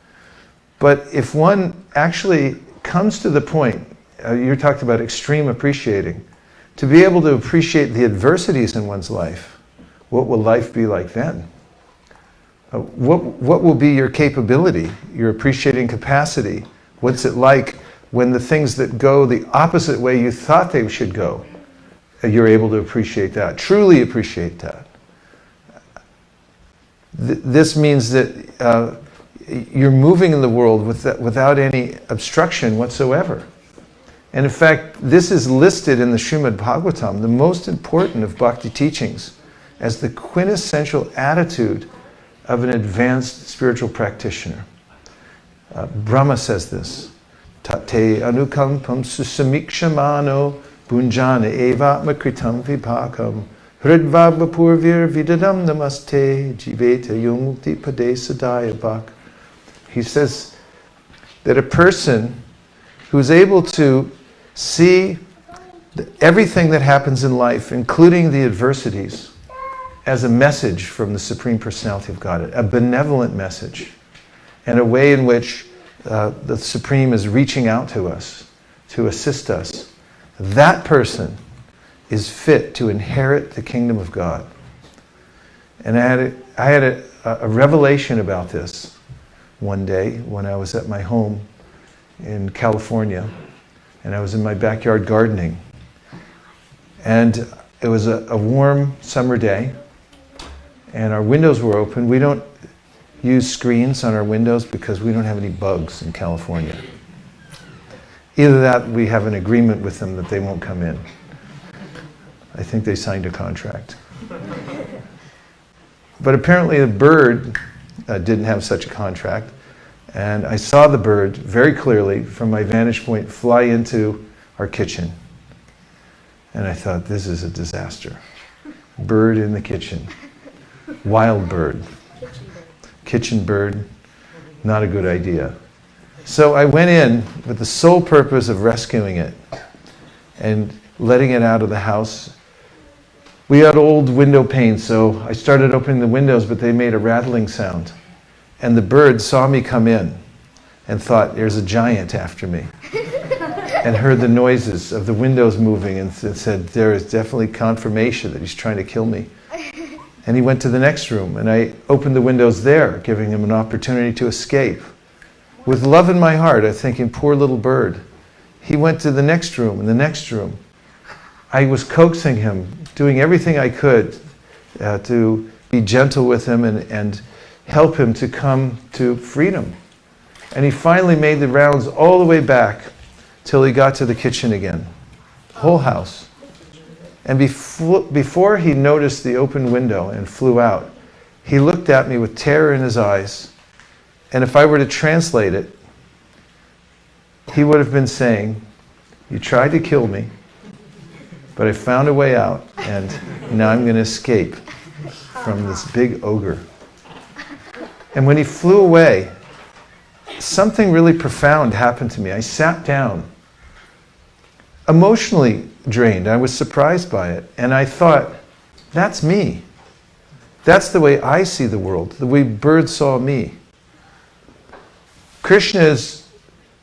But if one actually comes to the point, you talked about extreme appreciating, to be able to appreciate the adversities in one's life, what will life be like then? What will be your capability, your appreciating capacity? What's it like when the things that go the opposite way you thought they should go, you're able to appreciate that, truly appreciate that? This means that you're moving in the world without any obstruction whatsoever. And in fact, this is listed in the Srimad Bhagavatam, the most important of bhakti teachings, as the quintessential attitude of an advanced spiritual practitioner. Brahma says this, Tate anukampam susamikshamano bunjana evatma kritam vipakam hridvabhapurvir vidadam namaste jiveta yomukti pade sadayabhak. He says that a person who's able to see everything that happens in life, including the adversities, as a message from the Supreme Personality of Godhead, a benevolent message, and a way in which the Supreme is reaching out to us to assist us, that person is fit to inherit the kingdom of God. And I had a revelation about this one day when I was at my home in California, and I was in my backyard gardening. And it was a warm summer day, and our windows were open. We don't use screens on our windows because we don't have any bugs in California. Either that, we have an agreement with them that they won't come in. I think they signed a contract. But apparently the bird didn't have such a contract, and I saw the bird very clearly from my vantage point fly into our kitchen. And I thought, this is a disaster. Bird in the kitchen. Wild bird. Kitchen bird. Not a good idea. So I went in with the sole purpose of rescuing it and letting it out of the house. We had old window panes, so I started opening the windows, but they made a rattling sound. And the bird saw me come in and thought, there's a giant after me. And heard the noises of the windows moving and said, there is definitely confirmation that he's trying to kill me. And he went to the next room, and I opened the windows there, giving him an opportunity to escape. With love in my heart, I'm thinking, poor little bird. He went to the next room and the next room. I was coaxing him, doing everything I could to be gentle with him and help him to come to freedom. And he finally made the rounds all the way back till he got to the kitchen again. Whole house. And before he noticed the open window and flew out, he looked at me with terror in his eyes. And if I were to translate it, he would have been saying, you tried to kill me, but I found a way out, and now I'm going to escape from this big ogre. And when he flew away, something really profound happened to me. I sat down, emotionally drained. I was surprised by it. And I thought, that's me. That's the way I see the world, the way birds saw me. Krishna is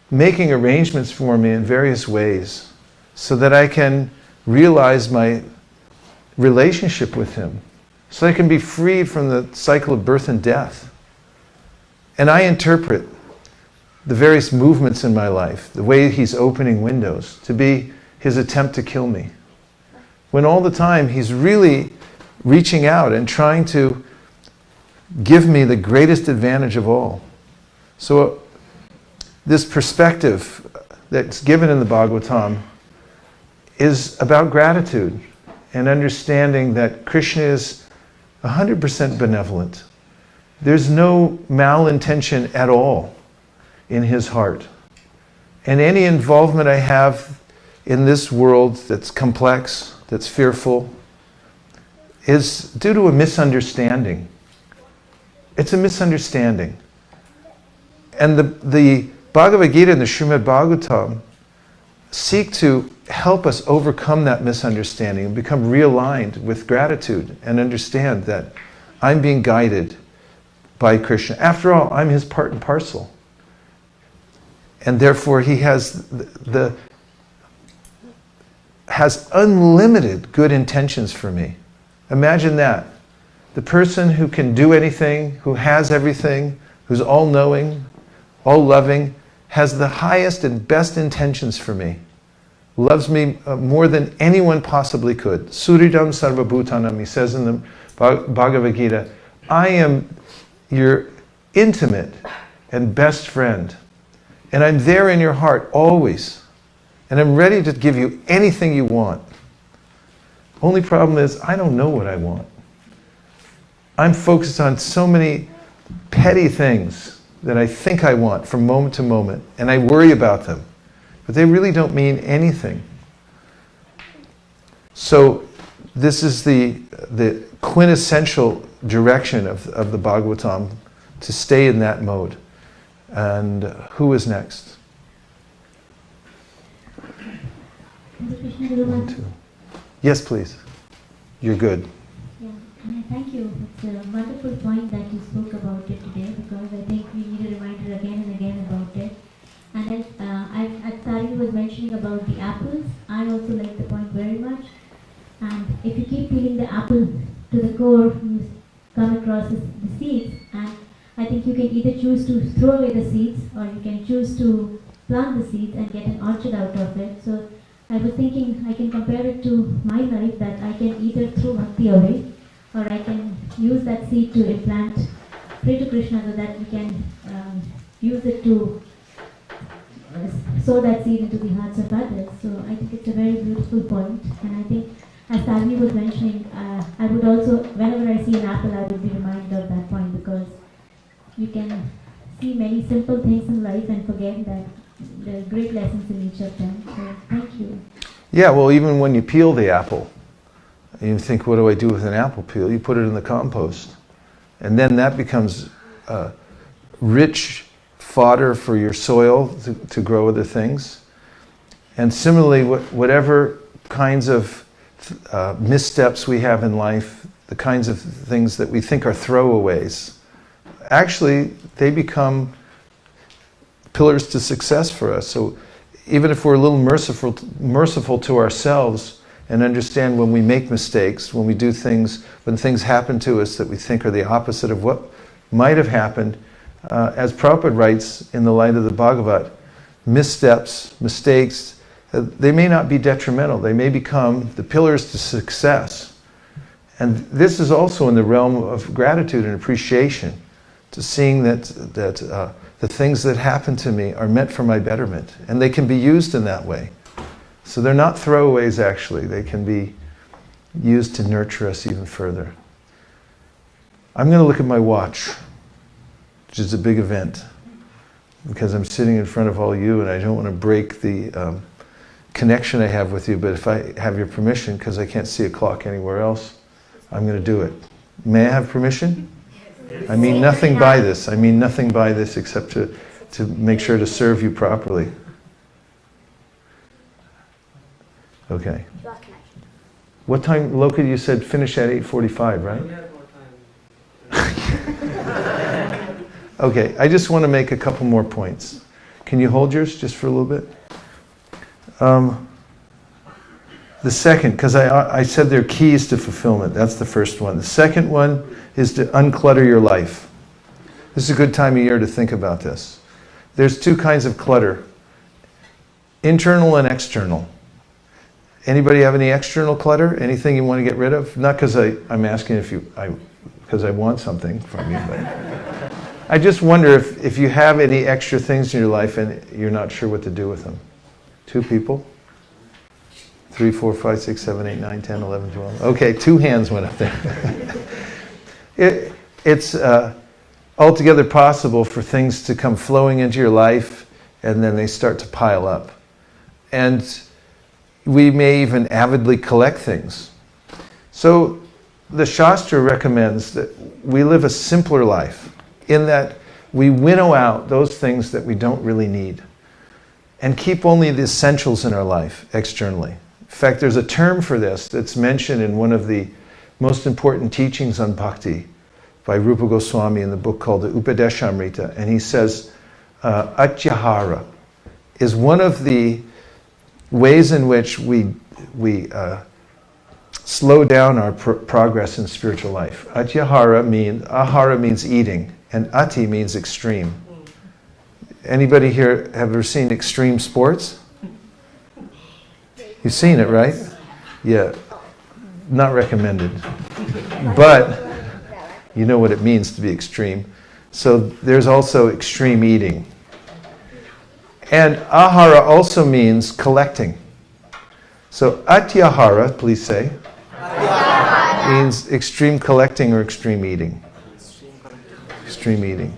making arrangements for me in various ways so that I can realize my relationship with him, so I can be freed from the cycle of birth and death. And I interpret the various movements in my life, the way he's opening windows, to be his attempt to kill me. When all the time he's really reaching out and trying to give me the greatest advantage of all. So this perspective that's given in the Bhagavatam is about gratitude and understanding that Krishna is 100% benevolent. There's no malintention at all in his heart. And any involvement I have in this world that's complex, that's fearful, is due to a misunderstanding. It's a misunderstanding. And the Bhagavad Gita and the Srimad Bhagavatam seek to help us overcome that misunderstanding and become realigned with gratitude and understand that I'm being guided by Krishna. After all, I'm his part and parcel. And therefore he has has unlimited good intentions for me. Imagine that. The person who can do anything, who has everything, who's all-knowing, all-loving, has the highest and best intentions for me. Loves me more than anyone possibly could. Suridam sarvabhutanam, he says in the Bhagavad Gita, I am your intimate and best friend. And I'm there in your heart always. And I'm ready to give you anything you want. Only problem is, I don't know what I want. I'm focused on so many petty things that I think I want from moment to moment, and I worry about them. But they really don't mean anything. So this is the quintessential direction of the Bhagavatam, to stay in that mode. And who is next? Hare Krishna, Guru One, Maharaj. two. Yes, please. You're good. Yeah, thank you. It's a wonderful point that you spoke about it today, because I think we need a reminder again and again about it. And then Tari was mentioning about the apples. I also like the point very much. And if you keep peeling the apple to the core, you come across the seeds. And I think you can either choose to throw away the seeds, or you can choose to plant the seeds and get an orchard out of it. So I was thinking I can compare it to my life, that I can either throw bhakti away, or I can use that seed to implant, pray to Krishna so that we can use it to sow that seed into the hearts of others. So I think it's a very beautiful point. And I think, as Tarni was mentioning, I would also, whenever I see an apple, I would be reminded of that point, because you can see many simple things in life and forget that there are great lessons in each of them. So thank you. Yeah, well, even when you peel the apple, you think, what do I do with an apple peel? You put it in the compost. And then that becomes rich fodder for your soil to grow other things. And similarly, whatever kinds of missteps we have in life, the kinds of things that we think are throwaways, actually, they become pillars to success for us. So even if we're a little merciful to ourselves and understand when we make mistakes, when we do things, when things happen to us that we think are the opposite of what might have happened, as Prabhupada writes in the light of the Bhagavad, missteps, mistakes, they may not be detrimental. They may become the pillars to success. And this is also in the realm of gratitude and appreciation, to seeing that the things that happen to me are meant for my betterment. And they can be used in that way. So they're not throwaways, actually. They can be used to nurture us even further. I'm going to look at my watch, which is a big event, because I'm sitting in front of all you and I don't want to break the connection I have with you, but if I have your permission, because I can't see a clock anywhere else, I'm going to do it. May I have permission? I mean nothing by this. I mean nothing by this except to make sure to serve you properly. Okay. What time, Loka, you said finish at 8:45, right? Okay, I just want to make a couple more points. Can you hold yours just for a little bit? The second, because I said there are keys to fulfillment. That's the first one. The second one is to unclutter your life. This is a good time of year to think about this. There's two kinds of clutter, internal and external. Anybody have any external clutter? Anything you want to get rid of? Not because I'm asking because I want something from you, but I just wonder if you have any extra things in your life and you're not sure what to do with them. 2 people? 3, 4, 5, 6, 7, 8, 9, 10, 11, 12. Okay, 2 hands went up there. It's altogether possible for things to come flowing into your life and then they start to pile up. And we may even avidly collect things. So the Shastra recommends that we live a simpler life, in that we winnow out those things that we don't really need and keep only the essentials in our life externally. In fact, there's a term for this that's mentioned in one of the most important teachings on bhakti by Rupa Goswami in the book called the Upadeshamrita, and he says atyahara is one of the ways in which we slow down our progress in spiritual life. Atyahara means, ahara means eating, and ati means extreme. Anybody here have ever seen extreme sports? You've seen it, right? Yeah. Not recommended. But you know what it means to be extreme. So there's also extreme eating. And ahara also means collecting. So atyahara, please say, means extreme collecting or extreme eating. Extreme eating.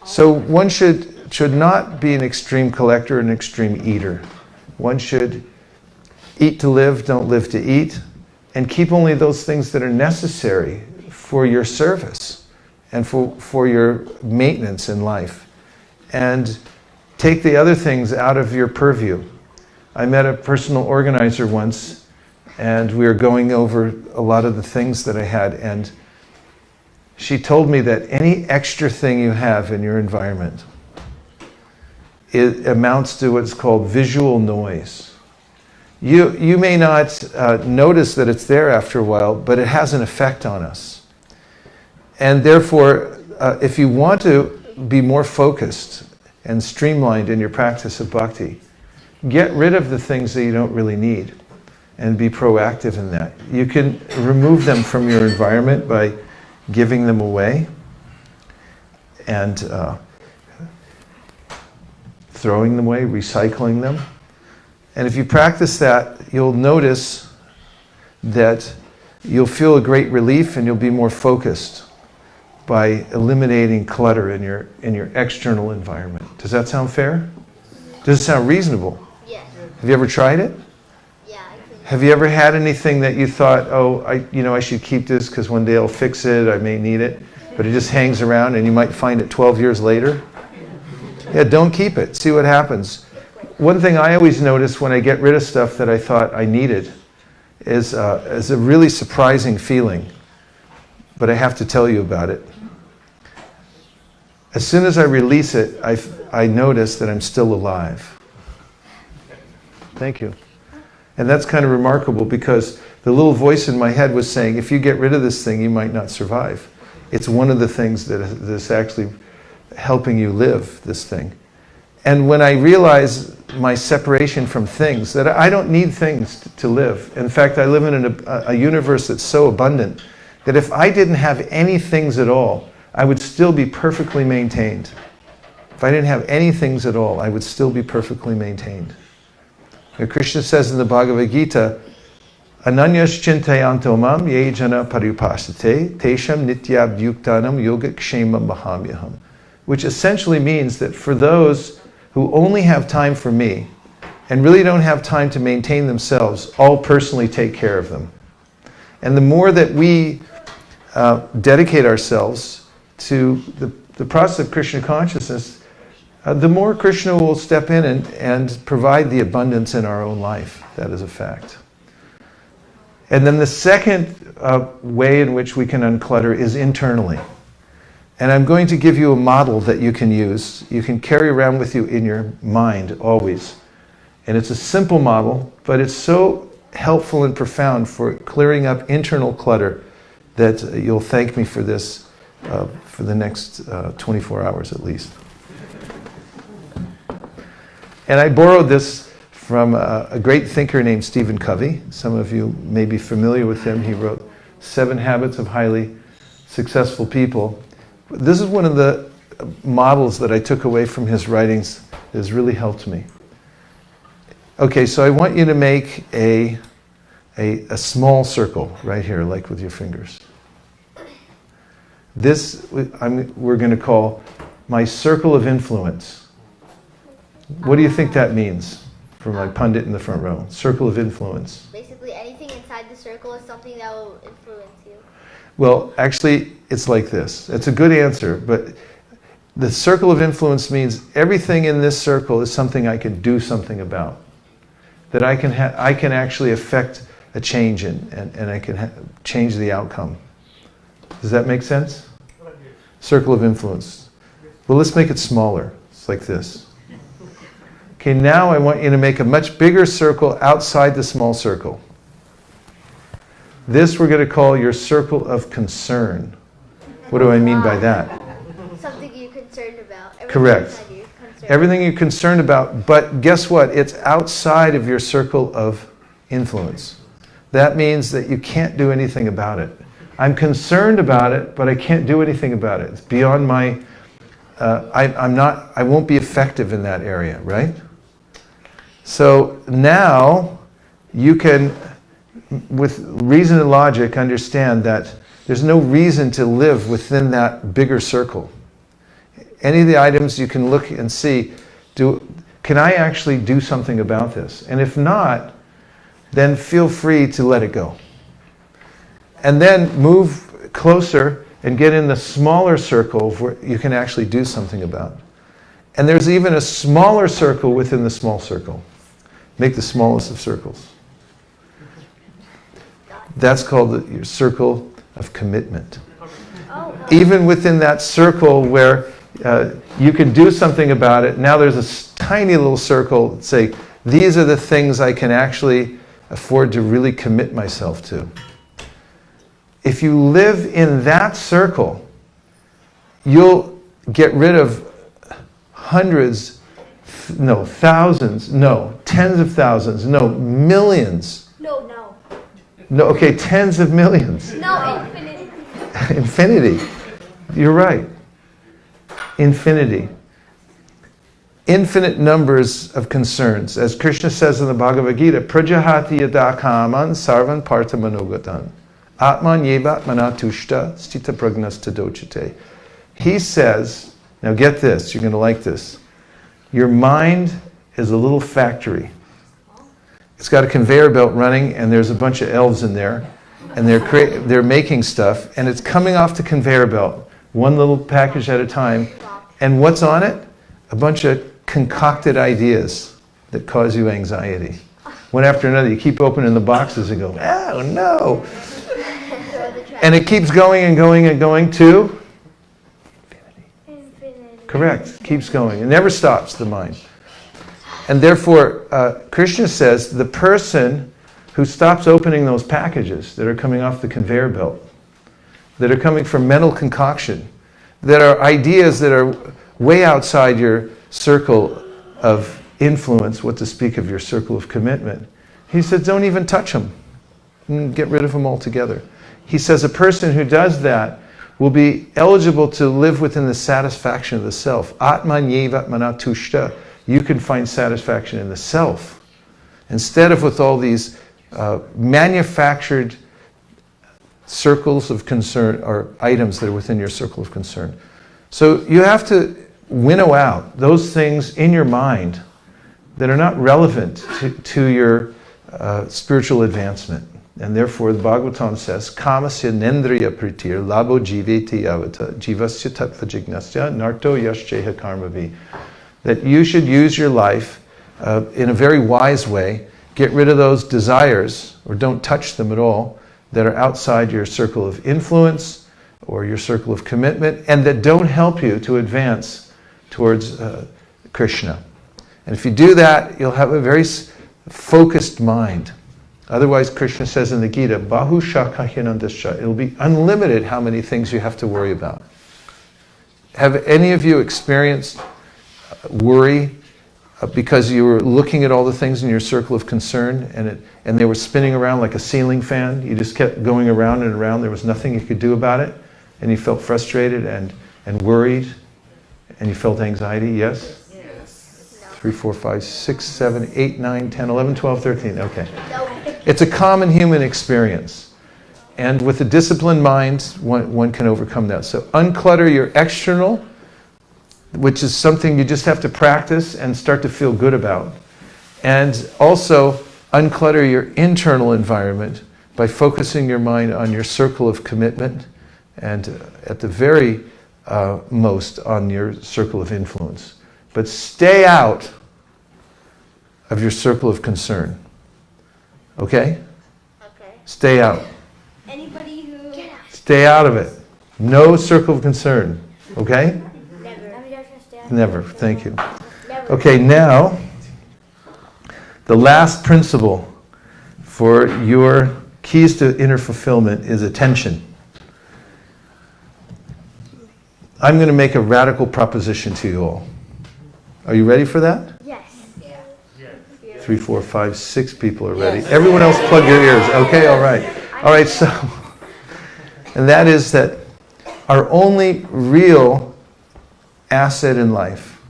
So one should not be an extreme collector or an extreme eater. One should eat to live, don't live to eat, and keep only those things that are necessary for your service and for your maintenance in life. And take the other things out of your purview. I met a personal organizer once, and we were going over a lot of the things that I had, and she told me that any extra thing you have in your environment, it amounts to what's called visual noise. You may not notice that it's there after a while, but it has an effect on us. And therefore, if you want to be more focused and streamlined in your practice of bhakti, get rid of the things that you don't really need and be proactive in that. You can remove them from your environment by giving them away and throwing them away, recycling them. And if you practice that, you'll notice that you'll feel a great relief and you'll be more focused by eliminating clutter in your external environment. Does that sound fair? Does it sound reasonable? Yes. Have you ever tried it? Yeah, I think. Have you ever had anything that you thought, oh, I should keep this because one day I'll fix it, I may need it, but it just hangs around and you might find it 12 years later? Yeah, don't keep it. See what happens. One thing I always notice when I get rid of stuff that I thought I needed is a really surprising feeling, but I have to tell you about it. As soon as I release it, I notice that I'm still alive. Thank you. And that's kind of remarkable because the little voice in my head was saying, if you get rid of this thing, you might not survive. It's one of the things that's actually helping you live, this thing. And when I realize my separation from things, that I don't need things to live. In fact, I live in a universe that's so abundant that if I didn't have any things at all, I would still be perfectly maintained. If I didn't have any things at all, I would still be perfectly maintained. And Krishna says in the Bhagavad Gita, Ananyas chintayanto mam ye jana paripasate tesham nityabhyuktanam yogakshema mahamyaham. Which essentially means that for those who only have time for me and really don't have time to maintain themselves, I'll personally take care of them. And the more that we dedicate ourselves to the process of Krishna consciousness, the more Krishna will step in and provide the abundance in our own life. That is a fact. And then the second way in which we can unclutter is internally. And I'm going to give you a model that you can use. You can carry around with you in your mind always. And it's a simple model, but it's so helpful and profound for clearing up internal clutter that you'll thank me for this for the next 24 hours at least. And I borrowed this from a great thinker named Stephen Covey. Some of you may be familiar with him. He wrote 7 Habits of Highly Successful People. This is one of the models that I took away from his writings that has really helped me. Okay, so I want you to make a small circle right here, like with your fingers. This we're going to call my circle of influence. What do you think that means for my pundit in the front row? Circle of influence. Basically, anything inside the circle is something that will influence you. Well, actually, it's like this. It's a good answer, but the circle of influence means everything in this circle is something I can do something about. That I can actually affect a change in, and I can change the outcome. Does that make sense? Circle of influence. Well, let's make it smaller. It's like this. Okay, now I want you to make a much bigger circle outside the small circle. This we're going to call your circle of concern. What do I mean by that? Something you're concerned about. Correct. Everything you're concerned about, but guess what? It's outside of your circle of influence. That means that you can't do anything about it. I'm concerned about it, but I can't do anything about it. It's beyond my, I won't be effective in that area, right? So now you can, with reason and logic, understand that there's no reason to live within that bigger circle. Any of the items you can look and see, can I actually do something about this? And if not, then feel free to let it go. And then move closer and get in the smaller circle where you can actually do something about. And there's even a smaller circle within the small circle. Make the smallest of circles. That's called your circle of commitment. Even within that circle where you can do something about it, now there's a tiny little circle, say, these are the things I can actually afford to really commit myself to. If you live in that circle, you'll get rid of hundreds, no, thousands, no, tens of thousands, no, millions. No. No, okay, tens of millions. No, infinite. Infinity. You're right. Infinity. Infinite numbers of concerns. As Krishna says in the Bhagavad Gita, Prajahati yada kaman sarvan partha manogatan. Atman yevat manatushta stita pragnas tadochite. He says, now get this, you're going to like this. Your mind is a little factory. It's got a conveyor belt running, and there's a bunch of elves in there, and they're making stuff, and it's coming off the conveyor belt, one little package at a time. And what's on it? A bunch of concocted ideas that cause you anxiety. One after another, you keep opening the boxes and go, oh no! And it keeps going and going and going to infinity. Correct. Keeps going. It never stops, the mind. And therefore, Krishna says the person who stops opening those packages that are coming off the conveyor belt, that are coming from mental concoction, that are ideas that are way outside your circle of influence, what to speak of your circle of commitment, he says, don't even touch them. Get rid of them altogether. He says a person who does that will be eligible to live within the satisfaction of the self. Atman yevat manatushta. You can find satisfaction in the self, instead of with all these manufactured circles of concern, or items that are within your circle of concern. So you have to winnow out those things in your mind that are not relevant to your spiritual advancement. And therefore the Bhagavatam says, Kamasya nendriya pritir labo jiveti avata jivasya tattva jignasya narto yashcheha karmavi. That you should use your life in a very wise way, get rid of those desires, or don't touch them at all, that are outside your circle of influence or your circle of commitment, and that don't help you to advance towards Krishna. And if you do that, you'll have a very focused mind. Otherwise, Krishna says in the Gita, Bahu shaka hinandascha. It'll be unlimited how many things you have to worry about. Have any of you experienced worry because you were looking at all the things in your circle of concern and they were spinning around like a ceiling fan? You just kept going around and around. There was nothing you could do about it. And you felt frustrated and worried. And you felt anxiety, yes? 3, 4, 5, 6, 7, 8, 9, 10, 11, 12, 13. Okay. It's a common human experience. And with a disciplined mind, one can overcome that. So unclutter your external, which is something you just have to practice and start to feel good about. And also unclutter your internal environment by focusing your mind on your circle of commitment and at the very most on your circle of influence. But stay out of your circle of concern. Okay? Okay. Stay out. Anybody who... Stay out of it. No circle of concern. Okay? Never. Thank you. Okay, now, the last principle for your keys to inner fulfillment is attention. I'm going to make a radical proposition to you all. Are you ready for that? Yes. 3, 4, 5, 6 people are ready. Everyone else plug your ears. Okay, all right. All right, so, and that is that our only real asset in life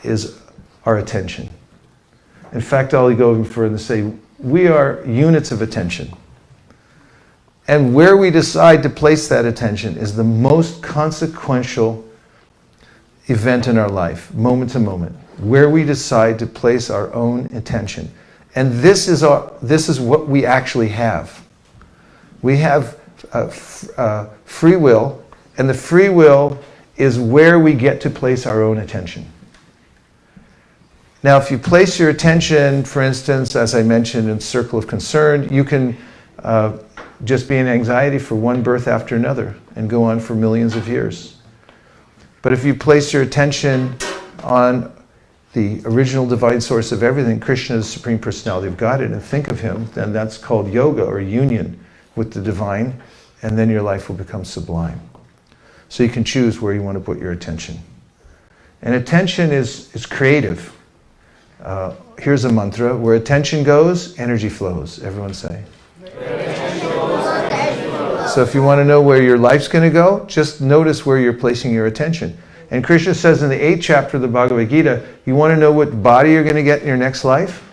is our attention. In fact, I'll go even further and say we are units of attention. And where we decide to place that attention is the most consequential event in our life, moment to moment, where we decide to place our own attention. And this is what we actually have. We have free will, and the free will is where we get to place our own attention. Now, if you place your attention, for instance, as I mentioned, in circle of concern, you can just be in anxiety for one birth after another and go on for millions of years. But if you place your attention on the original divine source of everything, Krishna, the Supreme Personality of Godhead, and think of him, then that's called yoga, or union with the divine, and then your life will become sublime. So you can choose where you want to put your attention. And attention is creative. Here's a mantra: where attention goes, energy flows. Everyone say. So if you want to know where your life's going to go, just notice where you're placing your attention. And Krishna says in the 8th chapter of the Bhagavad Gita, you want to know what body you're going to get in your next life?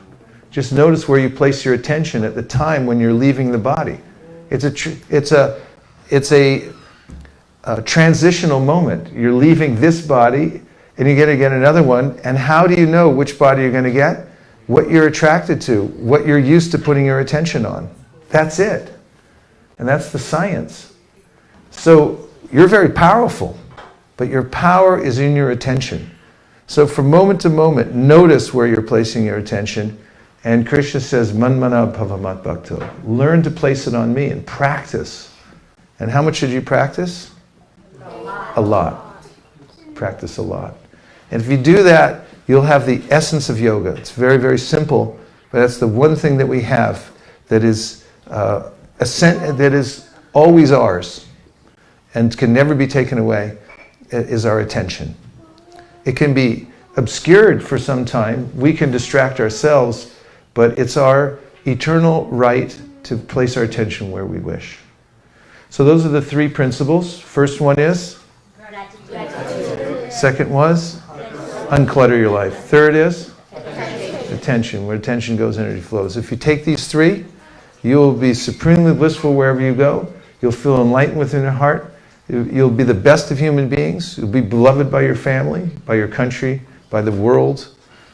Just notice where you place your attention at the time when you're leaving the body. It's a transitional moment. You're leaving this body and you're going to get another one. And how do you know which body you're going to get? What you're attracted to, what you're used to putting your attention on. That's it. And that's the science. So you're very powerful, but your power is in your attention. So from moment to moment, notice where you're placing your attention. And Krishna says, Manmana Bhavamat Bhakto. Learn to place it on me and practice. And how much should you practice? A lot. Practice a lot. And if you do that, you'll have the essence of yoga. It's very, very simple, but that's the one thing that we have that is that is always ours and can never be taken away, is our attention. It can be obscured for some time. We can distract ourselves, but it's our eternal right to place our attention where we wish. So those are the 3 principles. First one is? Gratitude. Second was? Unclutter your life. Third is? Attention. Where attention goes, energy flows. If you take these 3, you will be supremely blissful wherever you go. You'll feel enlightened within your heart. You'll be the best of human beings. You'll be beloved by your family, by your country, by the world.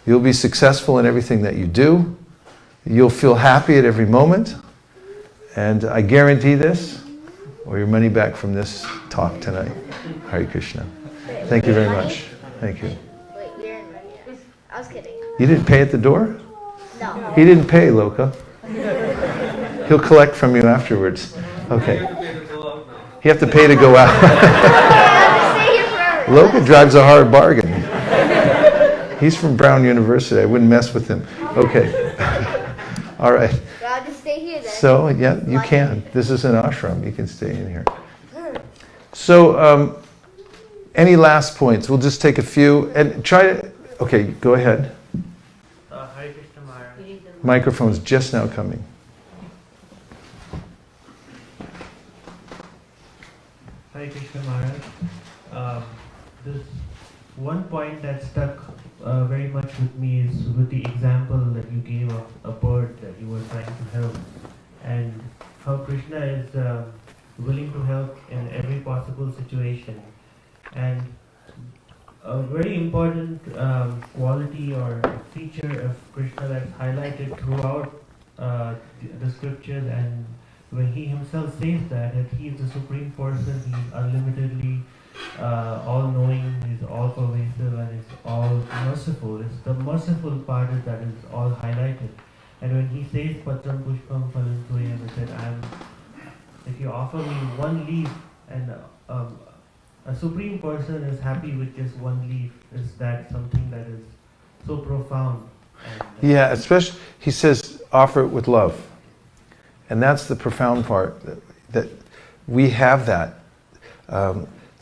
You'll be successful in everything that you do. You'll feel happy at every moment. And I guarantee this, or your money back from this talk tonight. Hare Krishna. Thank you very much. Thank you. Wait, you're in money. I was kidding. You didn't pay at the door? No. He didn't pay, Loka. He'll collect from you afterwards. Okay. You have to pay to go out. Loka drives a hard bargain. He's from Brown University. I wouldn't mess with him. Okay. All right. I'll just stay here then. So, yeah, you can. This is an ashram. You can stay in here. So, any last points? We'll just take a few and try to... Okay, go ahead. Hare Krishna Maharaj. Microphone's just now coming. Hare Krishna Maharaj. This one point that stuck very much with me is with the example that you gave of a bird that you were trying to help, and how Krishna is willing to help in every possible situation. And a very important quality or feature of Krishna that's highlighted throughout the scriptures, and when he himself says that he is the supreme person, he is unlimitedly all-knowing, he's all-pervasive, and is all-merciful. It's the merciful part that is all highlighted. And when he says Patram Pushpam Phalam Toyam, he said, if you offer me one leaf, and a supreme person is happy with just one leaf, is that something that is so profound? And, yeah, especially, he says, offer it with love. And that's the profound part, that we have that.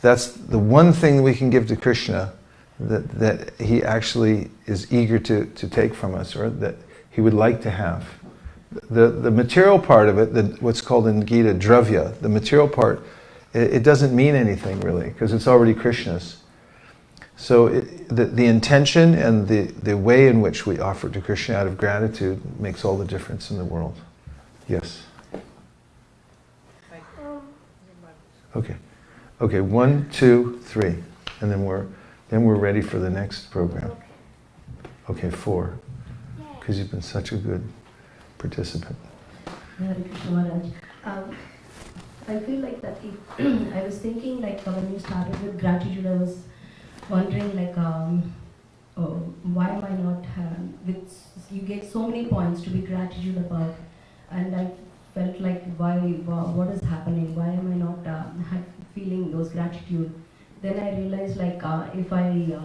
That's the one thing we can give to Krishna that he actually is eager to take from us, or that he would like to have. The material part of it, what's called in Gita dravya, the material part, it doesn't mean anything really, because it's already Krishna's. So the intention and the way in which we offer to Krishna out of gratitude makes all the difference in the world. Yes. Okay. Okay, 1, 2, 3. And then we're ready for the next program. Okay, 4. Because you've been such a good participant. Hare Krishna Maharaj. I feel like that I was thinking like when you started with gratitude, I was wondering like why am I not, you get so many points to be gratitude about, and I felt like, what is happening? Why am I not feeling those gratitude? Then I realized, like, if I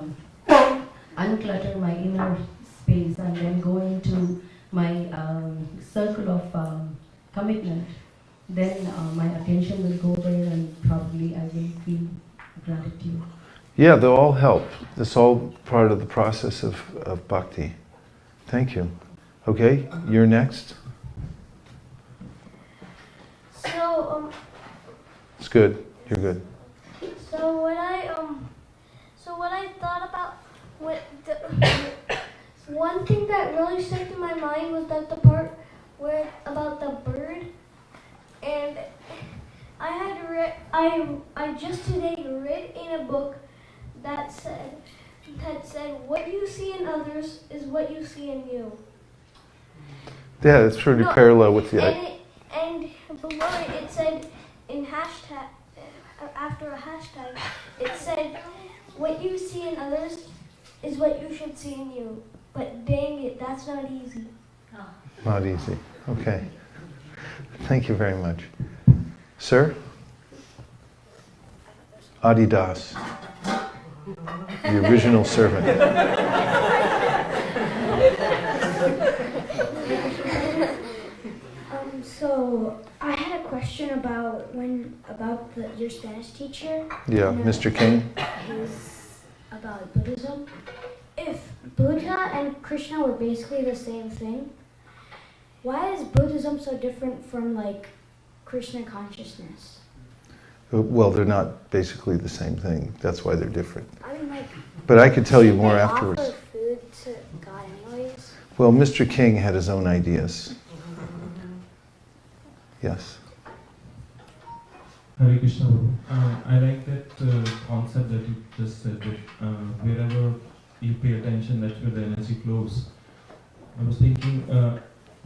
unclutter my inner space and then go into my circle of commitment, then my attention will go there and probably I will feel gratitude. Yeah, they'll all help. It's all part of the process of bhakti. Thank you. Okay, you're next. So, It's good. You're good. so when I thought about one thing that really stuck in my mind was that the part where about the bird, and I just today read in a book that said what you see in others is what you see in you. Yeah, it's pretty parallel with the... And below it said in hashtag, after a hashtag, it said what you see in others is what you should see in you. But dang it, that's not easy. Not easy. Okay. Thank you very much. Sir? Adidas, the original servant. So I had a question about your Spanish teacher. Yeah, Mr. King. About Buddhism. If Buddha and Krishna were basically the same thing, why is Buddhism so different from like Krishna consciousness? Well, they're not basically the same thing. That's why they're different. I mean, like. But I could tell you more they afterwards. offer food to God anyways. Well, Mr. King had his own ideas. Yes. Hare Krishna. I like that concept that you just said, that wherever you pay attention, that's where the energy flows. I was thinking,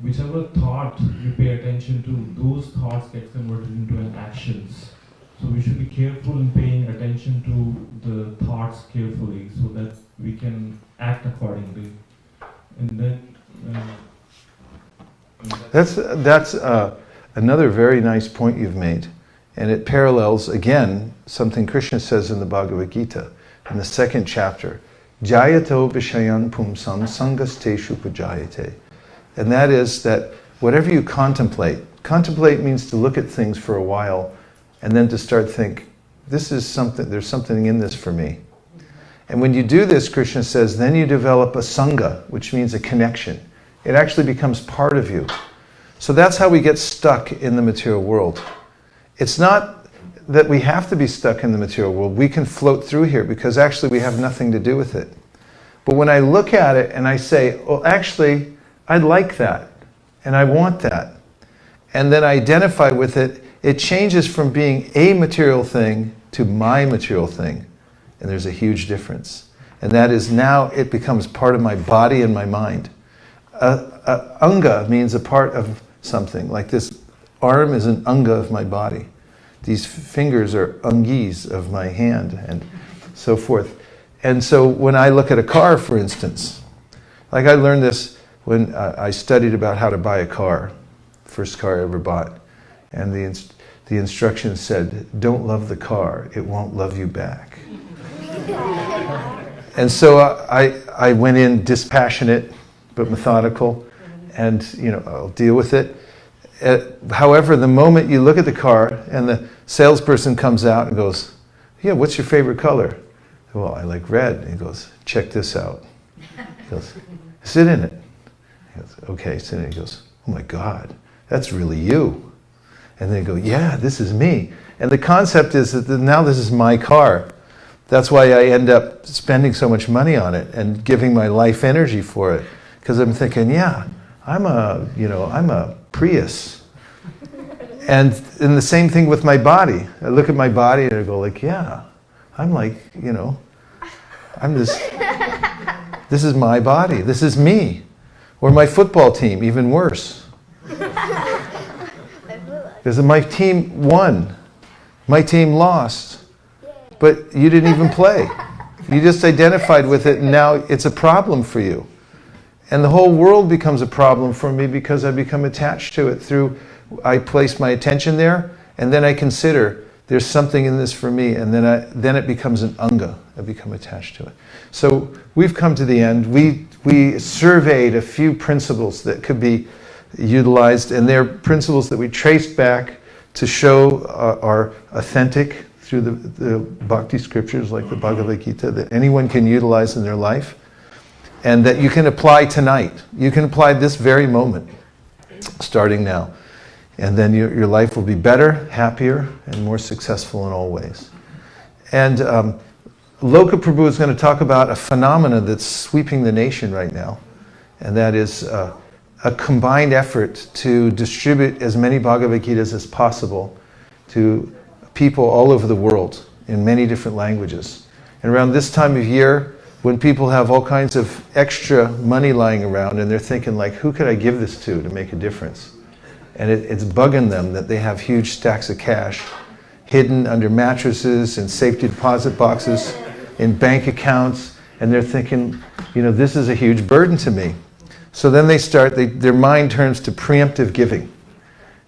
whichever thought you pay attention to, those thoughts get converted into an actions. So we should be careful in paying attention to the thoughts carefully, so that we can act accordingly. And then that's another very nice point you've made, and it parallels again something Krishna says in the Bhagavad Gita in the second chapter. Jayato vishayan pumsam sangasteshu pujayate. And that is that whatever you contemplate means to look at things for a while and then to start think, there's something in this for me. And when you do this, Krishna says, then you develop a sangha, which means a connection. It actually becomes part of you. So that's how we get stuck in the material world. It's not that we have to be stuck in the material world. We can float through here because actually we have nothing to do with it. But when I look at it and I say, oh, actually, I like that and I want that, and then I identify with it, it changes from being a material thing to my material thing. And there's a huge difference. And that is now it becomes part of my body and my mind. Anga means a part of something. Like this arm is an anga of my body. These fingers are angis of my hand and so forth. And so when I look at a car, for instance, like I learned this when I studied about how to buy a car, first car I ever bought. And the instructions said, don't love the car, it won't love you back. And so I went in dispassionate but methodical, and I'll deal with it. However, the moment you look at the car and the salesperson comes out and goes, yeah, what's your favorite color? Well, I like red. And he goes, check this out. He goes, sit in it. He goes, okay, sit in it. He goes, oh my God, that's really you. And they go, yeah, this is me. And the concept is that now this is my car. That's why I end up spending so much money on it and giving my life energy for it. Because I'm thinking, yeah, I'm a Prius. And the same thing with my body. I look at my body and I go like, yeah, I'm like, I'm this is my body. This is me. Or my football team, even worse. Because my team won. My team lost. But you didn't even play. You just identified with it, and now it's a problem for you. And the whole world becomes a problem for me because I become attached to it I place my attention there, and then I consider there's something in this for me, and then it becomes an anga. I become attached to it. So we've come to the end. We surveyed a few principles that could be utilized, and they're principles that we traced back to show are authentic through the bhakti scriptures like the Bhagavad Gita, that anyone can utilize in their life, and that you can apply tonight. You can apply this very moment, starting now. And then your life will be better, happier, and more successful in all ways. And Loka Prabhu is going to talk about a phenomena that's sweeping the nation right now, and that is a combined effort to distribute as many Bhagavad Gitas as possible to people all over the world in many different languages. And around this time of year, when people have all kinds of extra money lying around and they're thinking like, who could I give this to make a difference? And it's bugging them that they have huge stacks of cash hidden under mattresses and safety deposit boxes in bank accounts, and they're thinking, this is a huge burden to me. So then their mind turns to preemptive giving.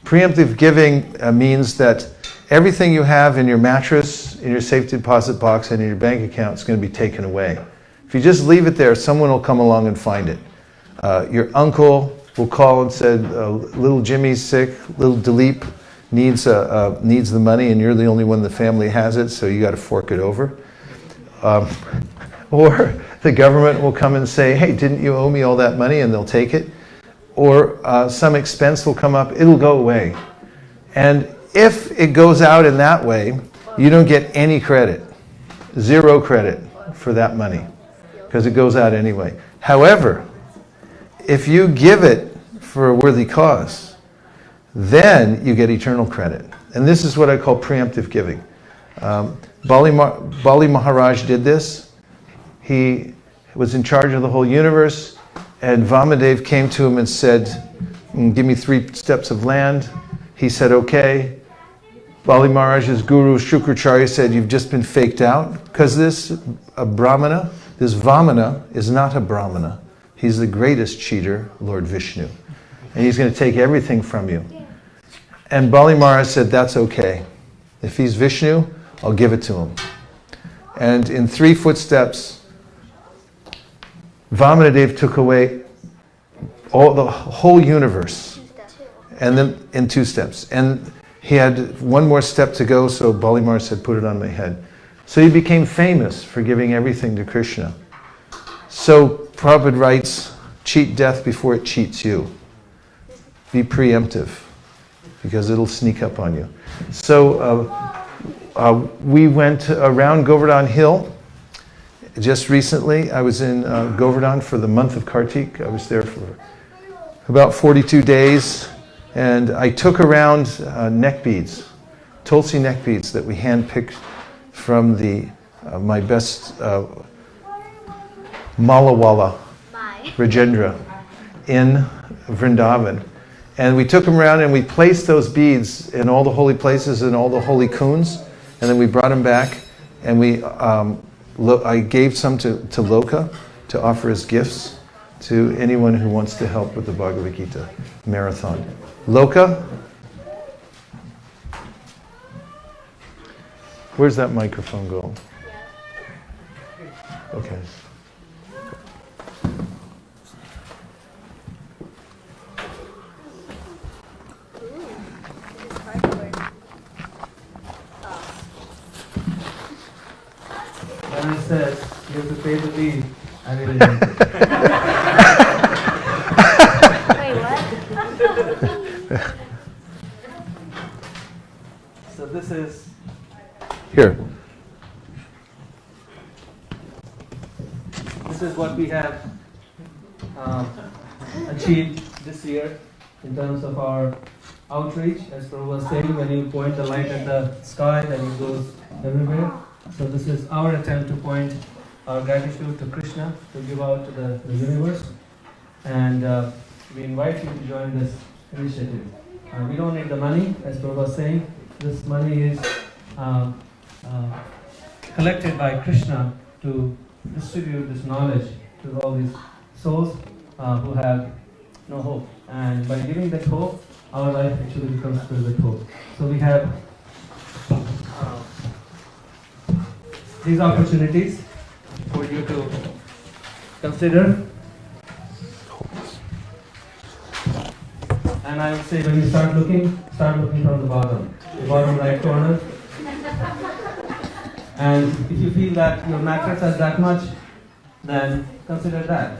Preemptive giving means that everything you have in your mattress, in your safety deposit box, and in your bank account is going to be taken away. If you just leave it there, someone will come along and find it. Your uncle will call and say, little Jimmy's sick, little Dilip needs the money, and you're the only one in the family has it, so you got to fork it over. Or the government will come and say, hey, didn't you owe me all that money? And they'll take it. Or some expense will come up, it'll go away. And if it goes out in that way, you don't get any credit, 0 credit for that money, because it goes out anyway. However, if you give it for a worthy cause, then you get eternal credit. And this is what I call preemptive giving. Bali Maharaj did this. He was in charge of the whole universe, and Vamadev came to him and said, give me 3 steps of land. He said, okay. Bali Maharaj's guru, Shukracharya, said, you've just been faked out, because this Vamana is not a Brahmana. He's the greatest cheater, Lord Vishnu. And he's going to take everything from you. And Bali Maharaj said, that's okay. If he's Vishnu, I'll give it to him. And in 3 footsteps, Vamanadev took away the whole universe. And then in 2 steps. And he had 1 more step to go, so Bali Maharaj said, put it on my head. So he became famous for giving everything to Krishna. So Prabhupada writes, cheat death before it cheats you. Be preemptive, because it'll sneak up on you. So we went around Govardhan Hill just recently. I was in Govardhan for the month of Kartik. I was there for about 42 days. And I took around neck beads, Tulsi neck beads that we handpicked from my best Malawala, Rajendra, in Vrindavan. And we took them around and we placed those beads in all the holy places and all the holy kunds. And then we brought them back, and I gave some to Loka to offer as gifts to anyone who wants to help with the Bhagavad Gita marathon. Loka? Where's that microphone go? Okay. When I said you have to pay the bill, I really meant it. Wait, what? So this is Here. This is what we have achieved this year in terms of our outreach. As Prabhu was saying, when you point the light at the sky, then it goes everywhere. So this is our attempt to point our gratitude to Krishna, to give out to the universe. And we invite you to join this initiative. We don't need the money, as Prabhu was saying. This money is collected by Krishna to to distribute this knowledge to all these souls who have no hope. And by giving that hope, our life actually becomes filled with hope. So we have these opportunities for you to consider. And I would say when you start looking from the bottom right corner. And if you feel that your mattress has that much, then consider that.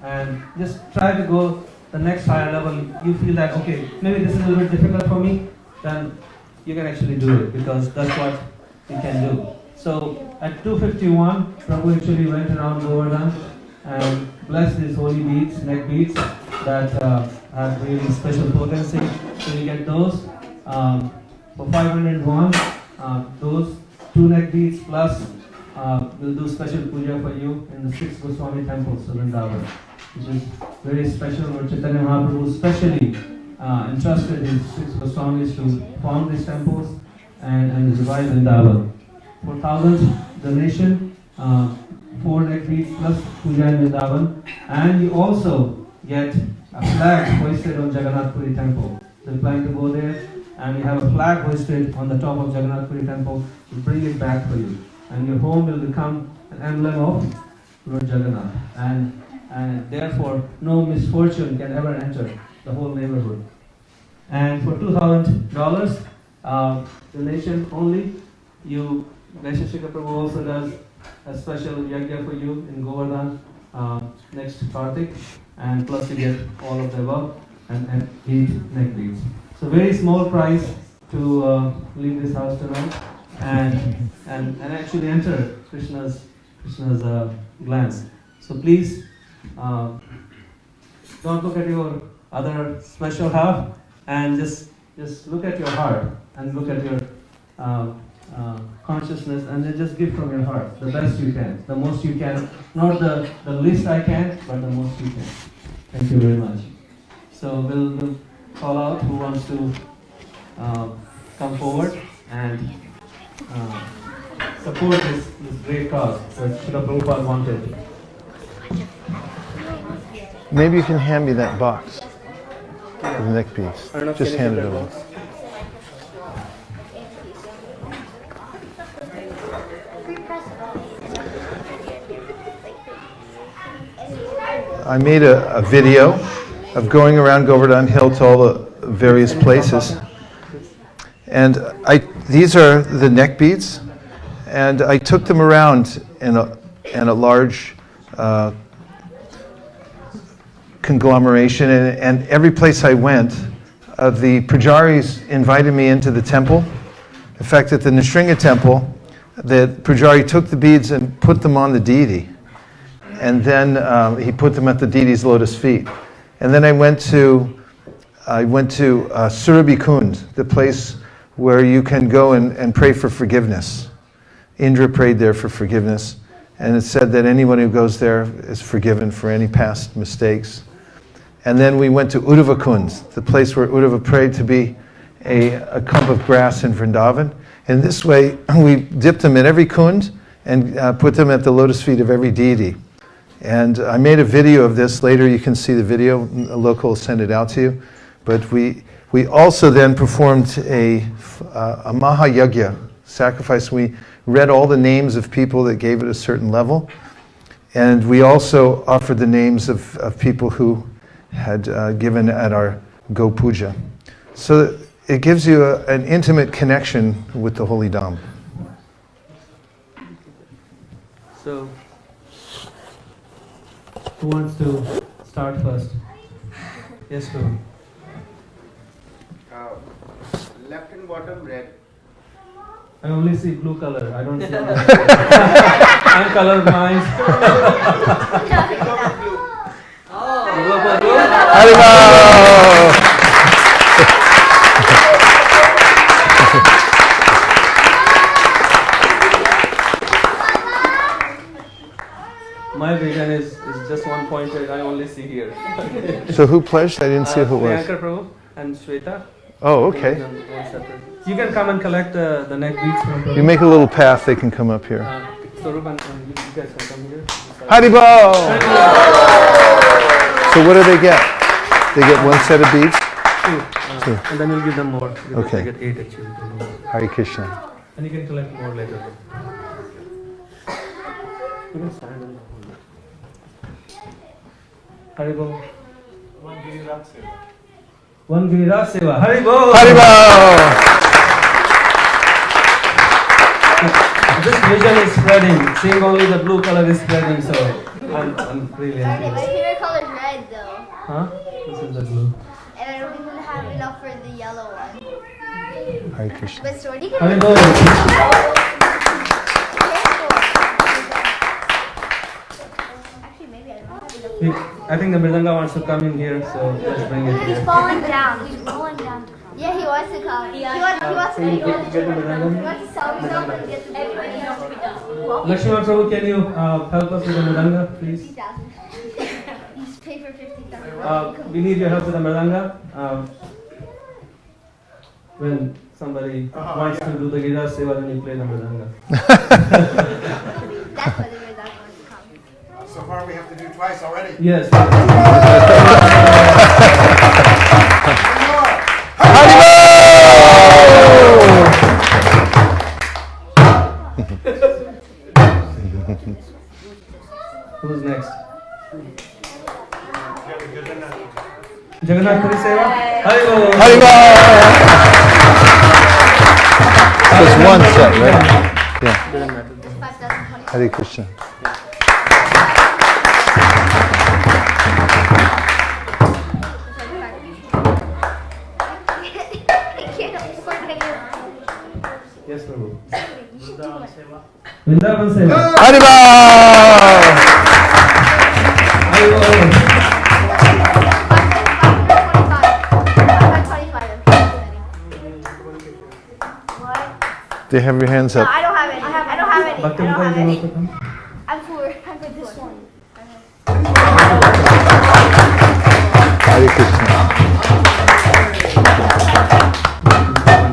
And just try to go the next higher level. You feel that, okay, maybe this is a little bit difficult for me, then you can actually do it, because that's what you can do. So at 2:51, Prabhu actually went around Govardhan and blessed these holy beads, neck beads, that have really special potency. So you get those. For 501, those 2 neck beads plus we'll do special puja for you in the 6 Goswami temples of Vrindavan, which is very special, where Chaitanya Mahaprabhu specially entrusted his 6 Goswamis to found these temples and revive Vrindavan. For 1,000 donation, 4 neck beads plus puja in Vrindavan, and you also get a flag hoisted on Jagannath Puri temple. So you plan to go there, and you have a flag hoisted on the top of Jagannath Puri temple to bring it back for you. And your home will become an emblem of Lord Jagannath. And therefore, no misfortune can ever enter the whole neighborhood. And for $2,000 donation only, Vaisesika Prabhu also does a special yajna for you in Govardhan next Kartik, and plus you get all of the above and 8 neck beads. So very small price to leave this house tonight and actually enter Krishna's glance. So please don't look at your other special half, and just look at your heart and look at your consciousness, and then just give from your heart the best you can, the most you can, not the least I can, but the most you can. Thank you very much. So we'll call out who wants to come forward and support this great cause that Srila Prabhupada wanted. Maybe you can hand me that box, the neck piece. Just hand it over. I made a video of going around Govardhan Hill to all the various places. And these are the neck beads, and I took them around in a large conglomeration, and every place I went, the pujaris invited me into the temple. In fact, at the Nrsimha temple, the pujari took the beads and put them on the deity. And then he put them at the deity's lotus feet. And then I went to Surabhi Kund, the place where you can go and pray for forgiveness. Indra prayed there for forgiveness, and it said that anyone who goes there is forgiven for any past mistakes. And then we went to Uddhava Kund, the place where Uddhava prayed to be a clump of grass in Vrindavan. And this way, we dipped them in every kund and put them at the lotus feet of every deity. And I made a video of this. Later you can see the video. A local will send it out to you. But we also then performed a Mahayagya sacrifice. We read all the names of people that gave it a certain level. And we also offered the names of people who had given at our Go Puja. So it gives you an intimate connection with the Holy Dham. So, who wants to start first? Yes, Prabhu. Left and bottom red. I only see blue color. I don't see orange. I'm colorblind. My vision is just one pointer. I only see here. So who pledged? I didn't see who it was. Priyanka Prabhu and Shweta. Oh, okay. You can come and collect the neck beads from Prabhu. You make a little path, they can come up here. Swarup and you guys can come here. Haribo! So what do they get? They get one set of beads? Two. And then we'll give them more. Because Okay. They get 8 actually. Hare Krishna. And you can collect more later. You can stand and hold it. Haribo. One Giriraj Seva. Haribo! Haribo! This vision is spreading. Seeing only the blue color is spreading, so I'm really happy. My favorite color is red though. Huh? This is the blue. And I don't even have enough for the yellow one. Hare Krishna. But Swardi can Haribo! Actually, maybe I don't have enough. I think the Mridanga wants to come in here, so let's bring it here. He's falling down. He's falling down. Yeah, he wants to come. He wants Can you get the Mridanga? to sell himself and get the everybody else to be done. Lakshman Prabhu, can you help us with the Mridanga, please? 50,000. He's paid for 50,000. We need your help with the Mridanga. When somebody wants to do the Giriraj Seva, then you play the Mridanga. That's why the Mridanga wants to come. So far we have to do twice already. Yes. Who's next? Jagannath Puri Seva? Haribo! Haribo! There's one set, right? Yeah. Hare Krishna. Yes, Prabhu. Vrindavan Seva. Haribo! Haribo! They have your hands No, up. I don't have any. I don't have any. Bhakti I don't have Mukherjee any. wants to come. I'm for this one. Hare Krishna.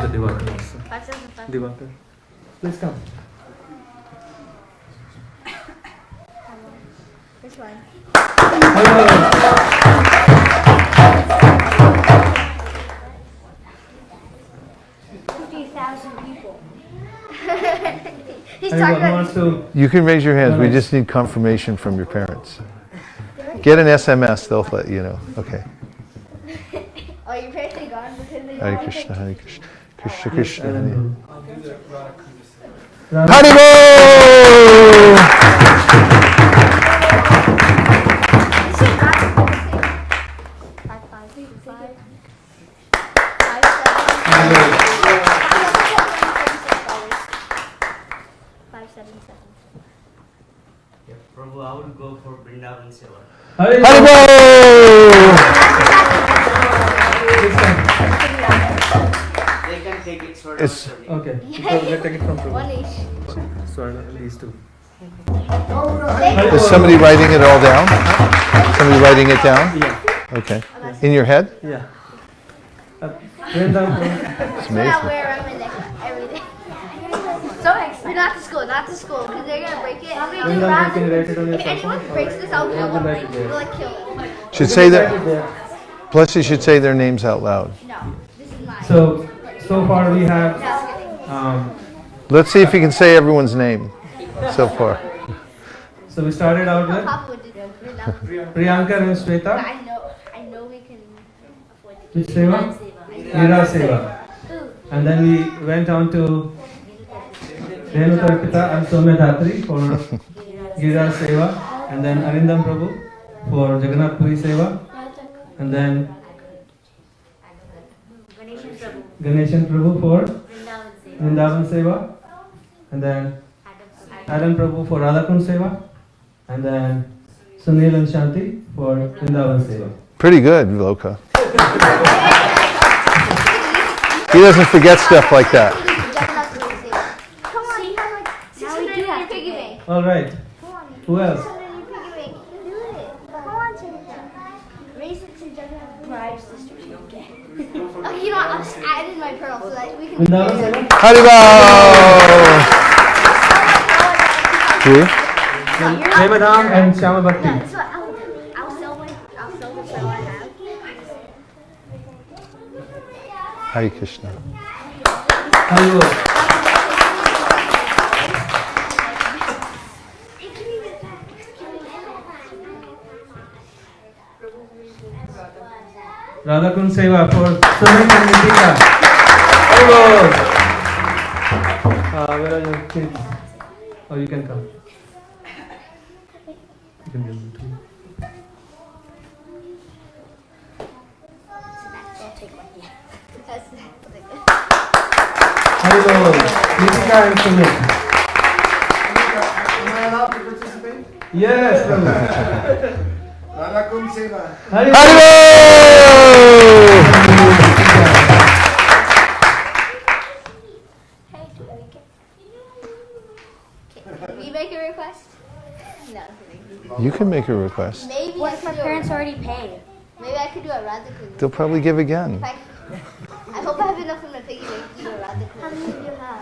The Divakar. Please come. This one. Haribo! 50,000 people. He's Haribo, talking who about. wants to? You can raise your hands. We just need confirmation from your parents. Get an SMS. They'll let you know. Okay. Oh, your parents are gone because they Hare don't Krishna. Hare Krishna. Krishna Yes, Krishna. and Hare. then Haribo! Prabhu, I would go for Vrindavan Seva. Haribo! They can take it sort It's- of. Okay. So let's take it from Prabhu. One each. Sorry, these two. Is somebody writing it all down? Somebody writing it down? Yeah. Okay. In your head? Yeah. Vrindavan. It's So now amazing. wear around my neck every day. So excited. Not to school, because they're gonna break it. Vrindavan, can you write it on your If cell anyone phone? breaks this, I'll kill them. Write it there. We'll like kill them. Should say that. Plus, you should say their names out loud. No, this is mine. So far we have. Let's see if you can say everyone's name so far. So we started out with Papa would do it. Priyanka and Shweta. I know we can afford to. Which Seva? Giriraj Seva. And then we went on to Renu Tarpita and Soumya Dhatri for Giriraj Seva. And then Arindam Prabhu for Jagannath Puri Seva. And then Ganeshan Prabhu for Vrindavan Seva. And then Adam Prabhu for Radhakund Seva. And then Sunil and Shanti for Vrindavan Seva. Pretty good, Loka. He doesn't forget stuff like that. Come on, you have like 600 in your piggy bank. All right. Who else? 600 in your piggy bank. Do it. Come on, Chinita. Raise it to Juggernaut. Bribe sisters. Okay. Okay, you know what? I'll just add in my pearl so that we can. Vrindavan Seva? Haribo! Three. Germantown and Shama Bhakti. No, so I'll sell the pearl I have. Hare Krishna. Hello. Radha Kund Seva for Sumit and Nitika. Hello. Where are your kids? Oh, you can come. You can come too. Hello, Nitika and Sumit. Am I allowed to participate? Yes, Prabhu. Radha Kund Seva. Can we make a request? No. You can make a request. Maybe What if my parents already paid? Maybe I could do a Radha Kund. They'll probably give again. I hope I have enough in my piggy bank to do a Radha Kund. How many do you have?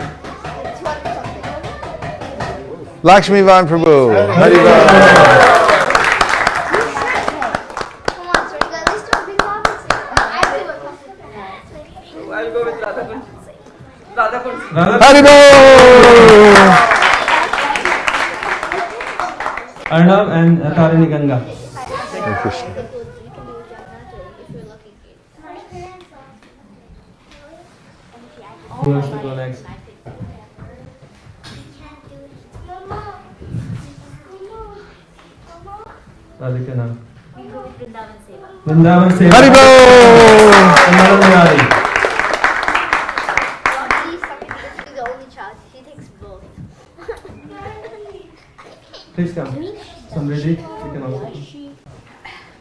Like 200 something. Lakshmi Van Prabhu. Hariva. Come on, so you got at least do a big one. I do a couple. I'll go with Radha Kund. Radha Kund. Haribo. Arnav and Tarini Ganga. Hare Krishna. Who wants to go next? Radhika Nam. We go with Vrindavan Seva. Vrindavan Seva. Haribo. Murali. She's the only child. She takes both. Please come. Samriddhi, you can also come.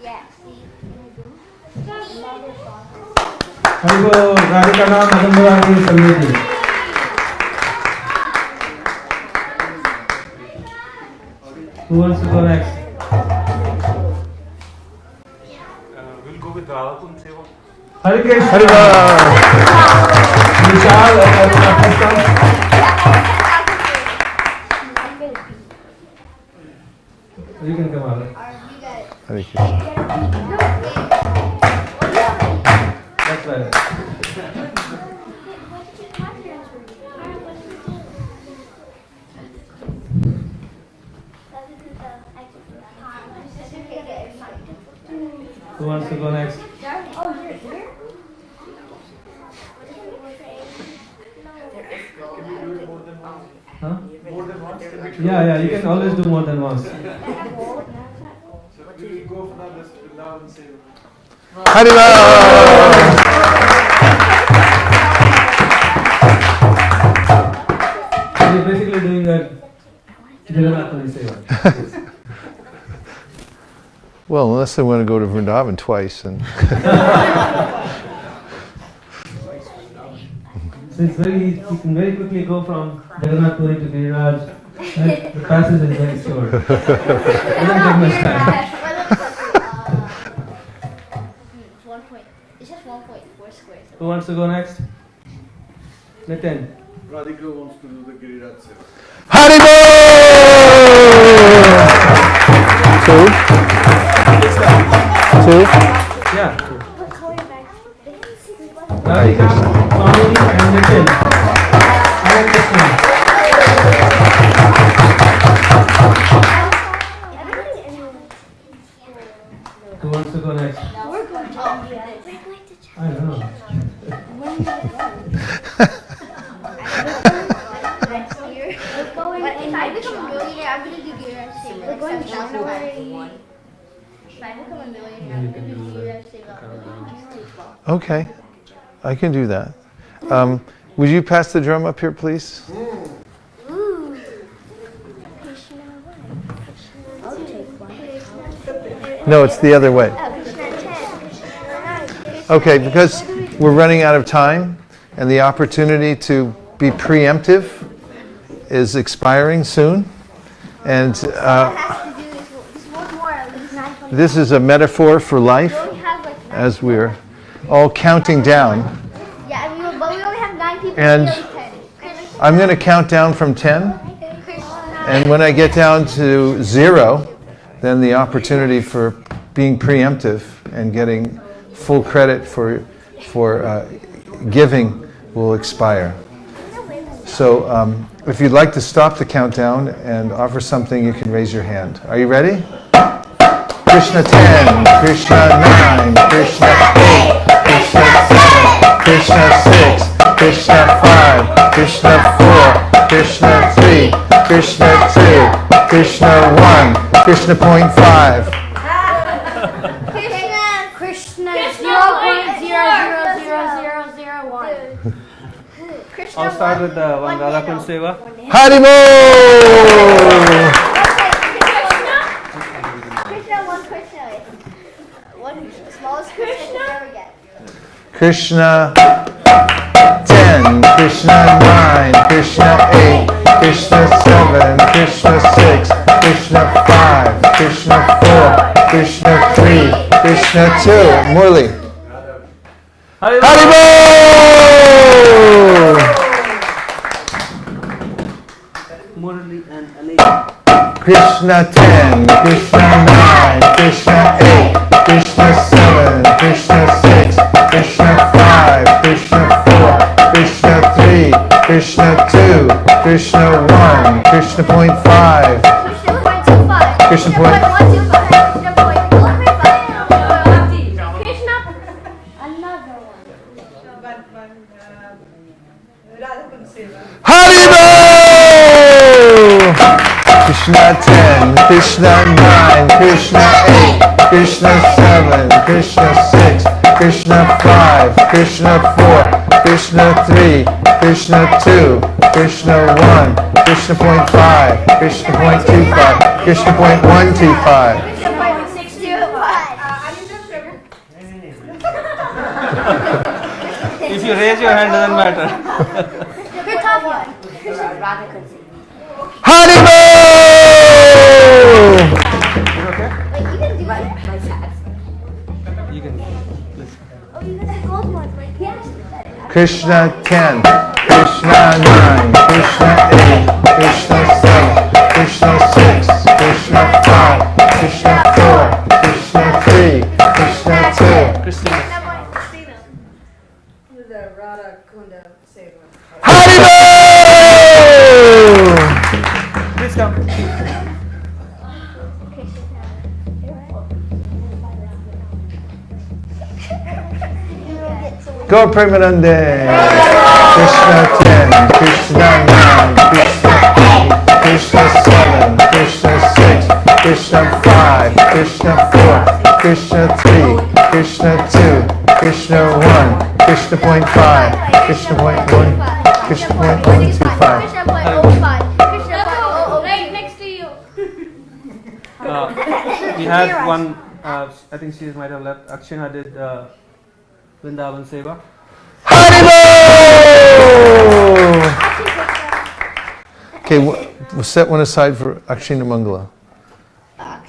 Yeah. Haribo, Radhika Nam, Madan Murali, Samriddhi. Who wants to go next? We'll go with Radha Kund Seva. Hare Krishna. Hariva. Vishal and Aruna, please come. You can come out. Hare Krishna. That's right. Who wants to go next? Huh? More than once? Yeah, you can always do more than once. So we will go for now this Vrindavan Seva. Hariva. So you're basically doing that Jagannath Seva. Well, unless they want to go to Vrindavan twice, and So it's very, you can very quickly go from Jagannath Puri to Giriraj. The passage is very short. It doesn't take much time. It's just 1.4 squares. Who wants to go next? Nitin. Radhika wants to do the Giriraj Seva. Haribo. Two. Yeah. Hare Radhika, Krishna. Swami and Nitin. Hare Krishna. Who wants to go next? We're going to India. I don't know. Next year. But if I become a millionaire, I'm going to do Giriraj Seva. We're going to January. If I become a millionaire, I'm going to do Giriraj Seva. Okay, I can do that. Would you pass the drum up here, please? Ooh. Krishna what? I'll take one. No, it's the other way. Okay, because we're running out of time and the opportunity to be preemptive is expiring soon. And this is a metaphor for life as we're all counting down. Yeah, but we only have 9 people. And I'm going to count down from 10. And when I get down to 0, then the opportunity for being preemptive and getting full credit for giving will expire. So if you'd like to stop the countdown and offer something, you can raise your hand. Are you ready? Krishna 10, Krishna 9, Krishna 8, Krishna 7, Krishna 6, Krishna 5, Krishna 4, Krishna 3, Krishna 2, Krishna 1, Krishna point 5. Krishna 0.0000001. I'll start with the one Radha Kund Seva. Haribol! Krishna, one Krishna. One smallest Krishna you could ever get. Krishna 10, Krishna 9, Krishna 8, Krishna 7, Krishna 6, Krishna 5, Krishna 4, Krishna 3, Krishna 2. Murli. Haribol! Murli and Ali. Krishna 10, Krishna 9, Krishna 8, Krishna 7, Krishna 6, Krishna 5, Krishna 4, Krishna 3, Krishna 2, Krishna 1, Krishna point 5. Krishna point 125. Krishna, another one. Haribol! Krishna 10, Krishna 9, Krishna 8, Krishna 7, Krishna 6, Krishna 5, Krishna 4, Krishna 3, Krishna 2, Krishna 1, Krishna point 5, Krishna point 25, Krishna point 125. If you raise your hand, doesn't matter. Haribol! You can listen. Krishna 10, Krishna 9, Krishna 8, Krishna 7, Krishna 6, Krishna 5, Krishna 4, Krishna 3, Krishna 2. Christina. Haribol! Please come. Go Premanande! Krishna 10, Krishna 9, Krishna 8, Krishna 7, Krishna 6, Krishna 5, Krishna 4, Krishna 3, Krishna 2, Krishna 1, Krishna point 5, Krishna point 1, Krishna point 125. Krishna point 05. Krishna point 008. Right next to you. We had one, I think she might have left. Akshina did Vrindavan Seva. Haribol! Okay, we'll set one aside for Akshina Mangala. I'll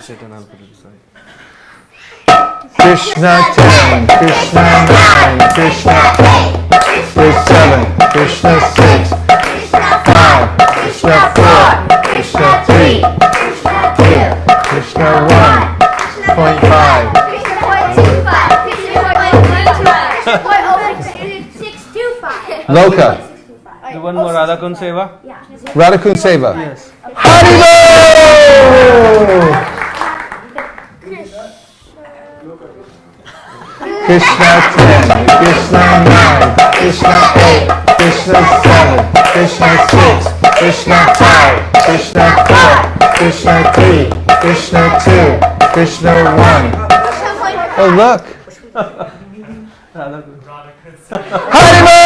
sit and I'll put it aside. Krishna 10, Krishna 9, Krishna 8, Krishna 7, Krishna 6, Krishna 5, Krishna 4, Krishna 3, Krishna 2, Krishna 1, point 5. Krishna point 25. Krishna point 625. Loka. The one more Radha Kund Seva. Radhakund Seva. Yes. Haribol! Krishna 10, Krishna 9, Krishna 8, Krishna 7, Krishna 6, Krishna 5, Krishna 4, Krishna 3, Krishna 2, Krishna 1. Oh look! Radha Kund. Haribol!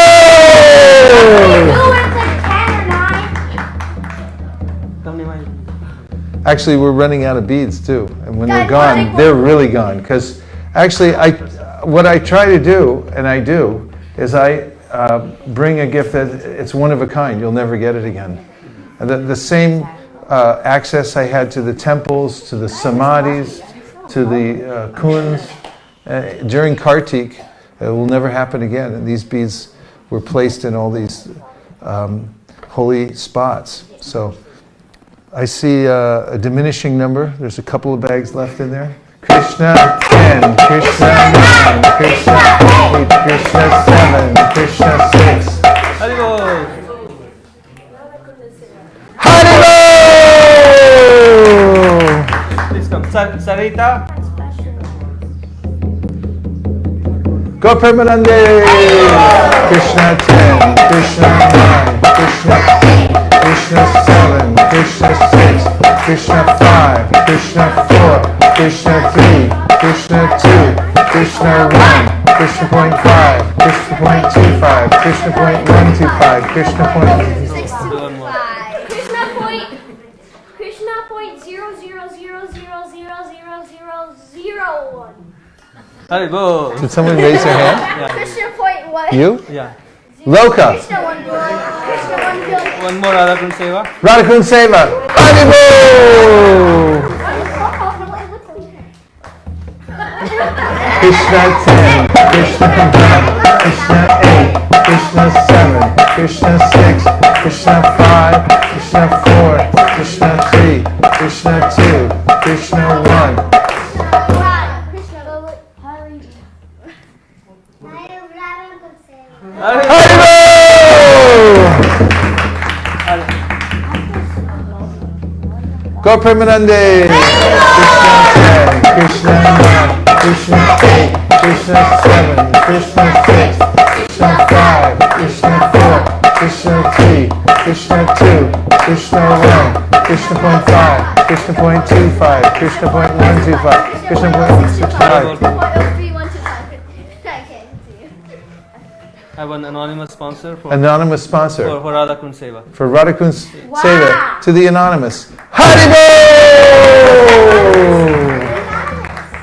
Actually, we're running out of beads too, and when they're gone, they're really gone. Because actually, what I try to do, and I do, is I bring a gift that it's one of a kind. You'll never get it again. And the same access I had to the temples, to the samadhis, to the kunds during Kartik, it will never happen again. And these beads were placed in all these holy spots. So I see a diminishing number. There's a couple of bags left in there. Krishna 10, Krishna 9, Krishna 8, Krishna 7, Krishna 6. Haribol! Haribol! Please come. Sarita. Go Premanande! Krishna 10, Krishna 9, Krishna 8, Krishna 7, Krishna 6, Krishna 5, Krishna 4, Krishna 3, Krishna 2, Krishna 1, Krishna point 5, Krishna point 25, Krishna point 125, Krishna point 0.0000000001. Haribol! Did someone raise their hand? Krishna point what? You? Yeah. Loka! Krishna 1 billion. Krishna 1 billion. One more Radhakund Seva. Radhakund Seva! Haribol! Krishna 10, Krishna 9, Krishna 8, Krishna 7, Krishna 6, Krishna 5, Krishna 4, Krishna 3, Krishna 2, Krishna 1. Go Premanande! Krishna 10, Krishna 9, Krishna 8, Krishna 7, Krishna 6, Krishna 5, Krishna 4, Krishna 3, Krishna 2, Krishna 1, Krishna point 5, Krishna point 25, Krishna point 125, Krishna point 65. I have an anonymous sponsor for Anonymous sponsor. for Radhakund Seva. For Radhakund Seva to the anonymous. Haribol!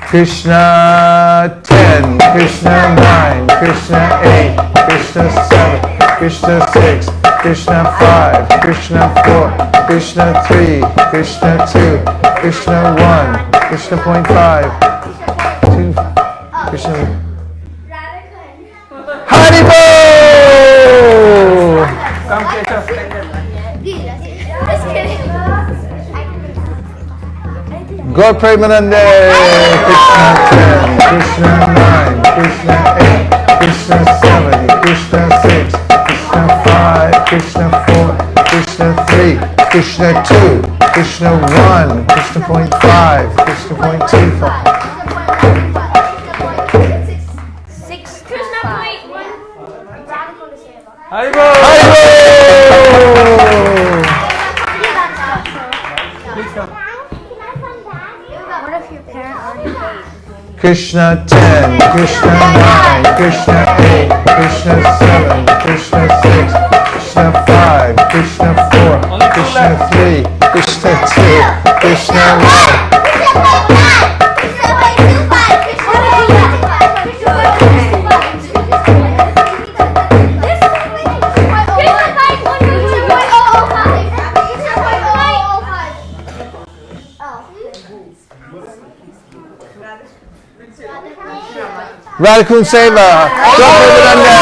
Krishna 10, Krishna 9, Krishna 8, Krishna 7, Krishna 6, Krishna 5, Krishna 4, Krishna 3, Krishna 2, Krishna 1, Krishna point 5, 2, Krishna. Haribol! Come, Keshav. Go Premanande! Krishna 10, Krishna 9, Krishna 8, Krishna 7, Krishna 6, Krishna 5, Krishna 4, Krishna 3, Krishna 2, Krishna 1, Krishna point 5, Krishna point 25. 6 Krishna point 1. Haribol! What if your parent already paid? Krishna 10, Krishna 9, Krishna 8, Krishna 7, Krishna 6, Krishna 5, Krishna 4, Krishna 3, Krishna 2, Krishna 1. Radhakund Seva! Go Premanande!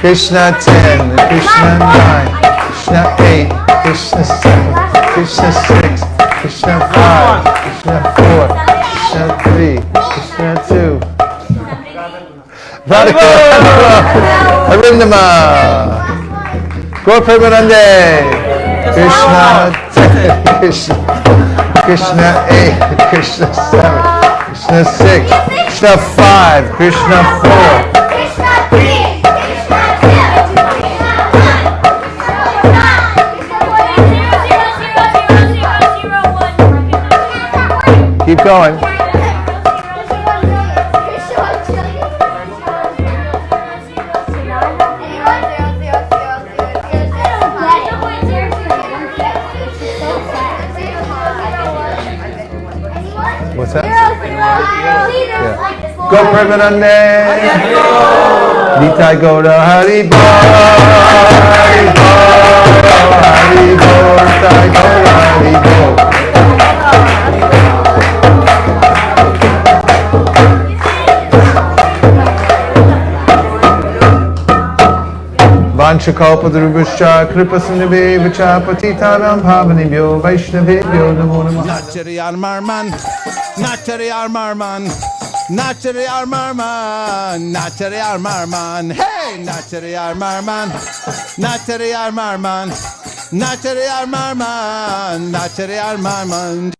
Krishna 10, Krishna 9, Krishna 8, Krishna 7, Krishna 6, Krishna 5, Krishna 4, Krishna 3, Krishna 2. Radhakund Arindama! Go Premanande! Krishna 10, Krishna 8, Krishna 7, Krishna 6, Krishna 5, Krishna 4. Keep going. What's that? Yeah. Go Premanande! Nitai Goda Haribol! Haribol! Nitai Goda Haribol! Vanchakalpatarubhascha Kripasinabhevacha Patitanam Pavanibhyo Vaishnavibhyo Namo Namaha. Nachari Armarman, Nachari Armarman, Nachari Armarman, Nachari Armarman, hey, Nachari Armarman, Nachari Armarman, Nachari Armarman, Nachari Armarman.